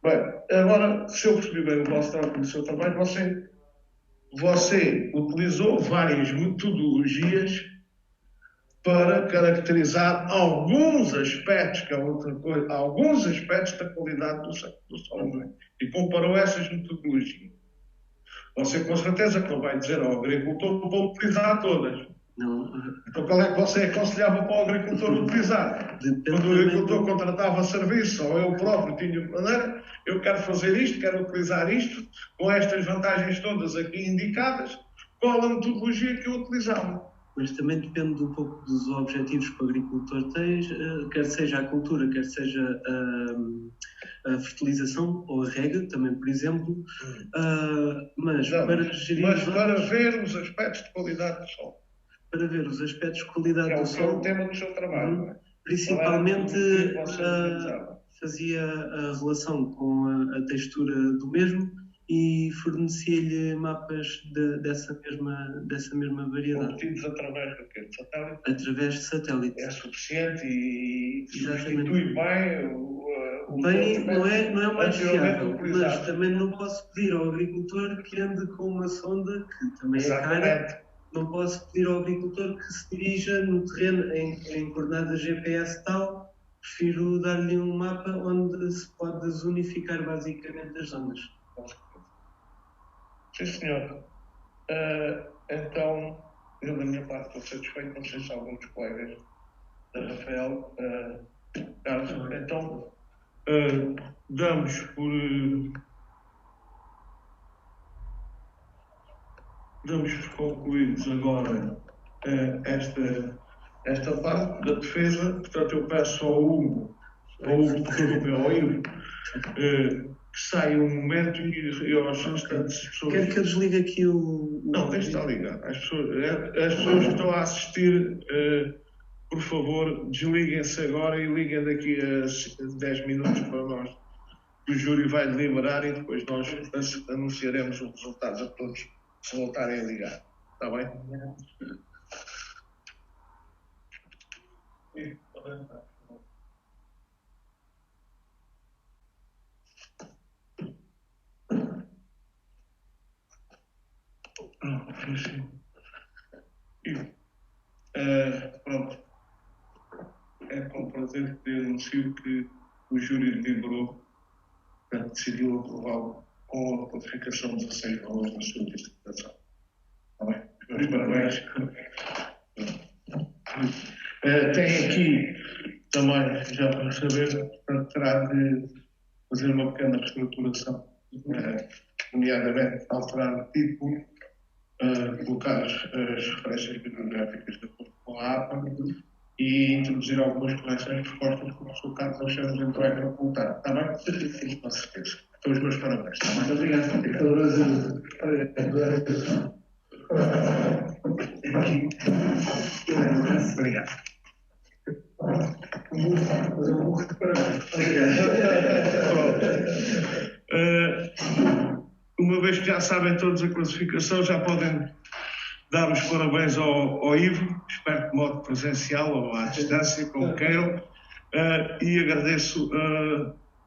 Bem, agora, se eu percebi bem o vosso trabalho no seu trabalho, você utilizou várias metodologias para caracterizar alguns aspectos, que é outra coisa, alguns aspectos da qualidade do solo, e comparou essas metodologias. Você com certeza que não vai dizer ao agricultor para utilizar todas. Não. Então qual é que você aconselhava para o agricultor utilizar? Quando o agricultor contratava serviço, ou eu próprio tinha de maneira, eu quero fazer isto, quero utilizar isto, com estas vantagens todas aqui indicadas, qual a metodologia que eu utilizava? Mas também depende um pouco dos objetivos que o agricultor tem, quer seja a cultura, quer seja a fertilização ou a rega, também, por exemplo. Mas Não, para gerir. Mas para ver os aspectos de qualidade do solo. Para ver os aspectos de qualidade do Que é solo. o tema do seu trabalho, não é? Principalmente fazia a relação com a textura do mesmo e fornecia-lhe mapas dessa mesma variedade. Obtidos através do quê? De satélite? Através de satélite. É suficiente e Exatamente. substitui bem Bem, não é o mais fiável, mas também não posso pedir ao agricultor que ande com uma sonda, que também é cara. Não posso pedir ao agricultor que se dirija no terreno em coordenadas GPS tal. Prefiro dar-lhe um mapa onde se pode desunificar basicamente as zonas. Sim, senhor. Então, eu da minha parte estou satisfeito, não sei se alguns colegas da Rafael, Carlos, então damos por concluídos agora esta parte da defesa. Portanto, eu peço ao Ivo, que saia um momento e aos restantes pessoas. Quero que eu desligue aqui o... Não, deixe estar ligado. As pessoas que estão a assistir, por favor, desliguem-se agora e liguem daqui a 10 minutos para nós. O júri vai deliberar e depois nós anunciaremos os resultados a todos, se voltarem a ligar. Está bem? Pronto. É com prazer que anuncio que o júri deliberou, decidiu aprová-lo com a classificação de 16 valores na sua distribuição. Está bem? Meus parabéns. Tem aqui também, já para saber, portanto, terá de fazer uma pequena reestruturação, nomeadamente alterar o título, colocar as referências bibliográficas de acordo com a APA e introduzir algumas correções propostas que o professor Carlos Alexandre entrega no voltar. Está bem? Com certeza. Então, os meus parabéns. Está bem? Obrigado. Obrigado. Uma vez que já sabem todos a classificação, já podem dar os parabéns ao Ivo, espero que de modo presencial ou à distância, como queiram, e agradeço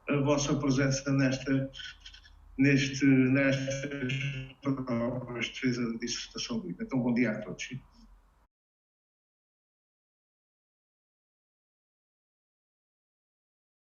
a vossa presença nestas provas de defesa da dissertação. Então, bom dia a todos.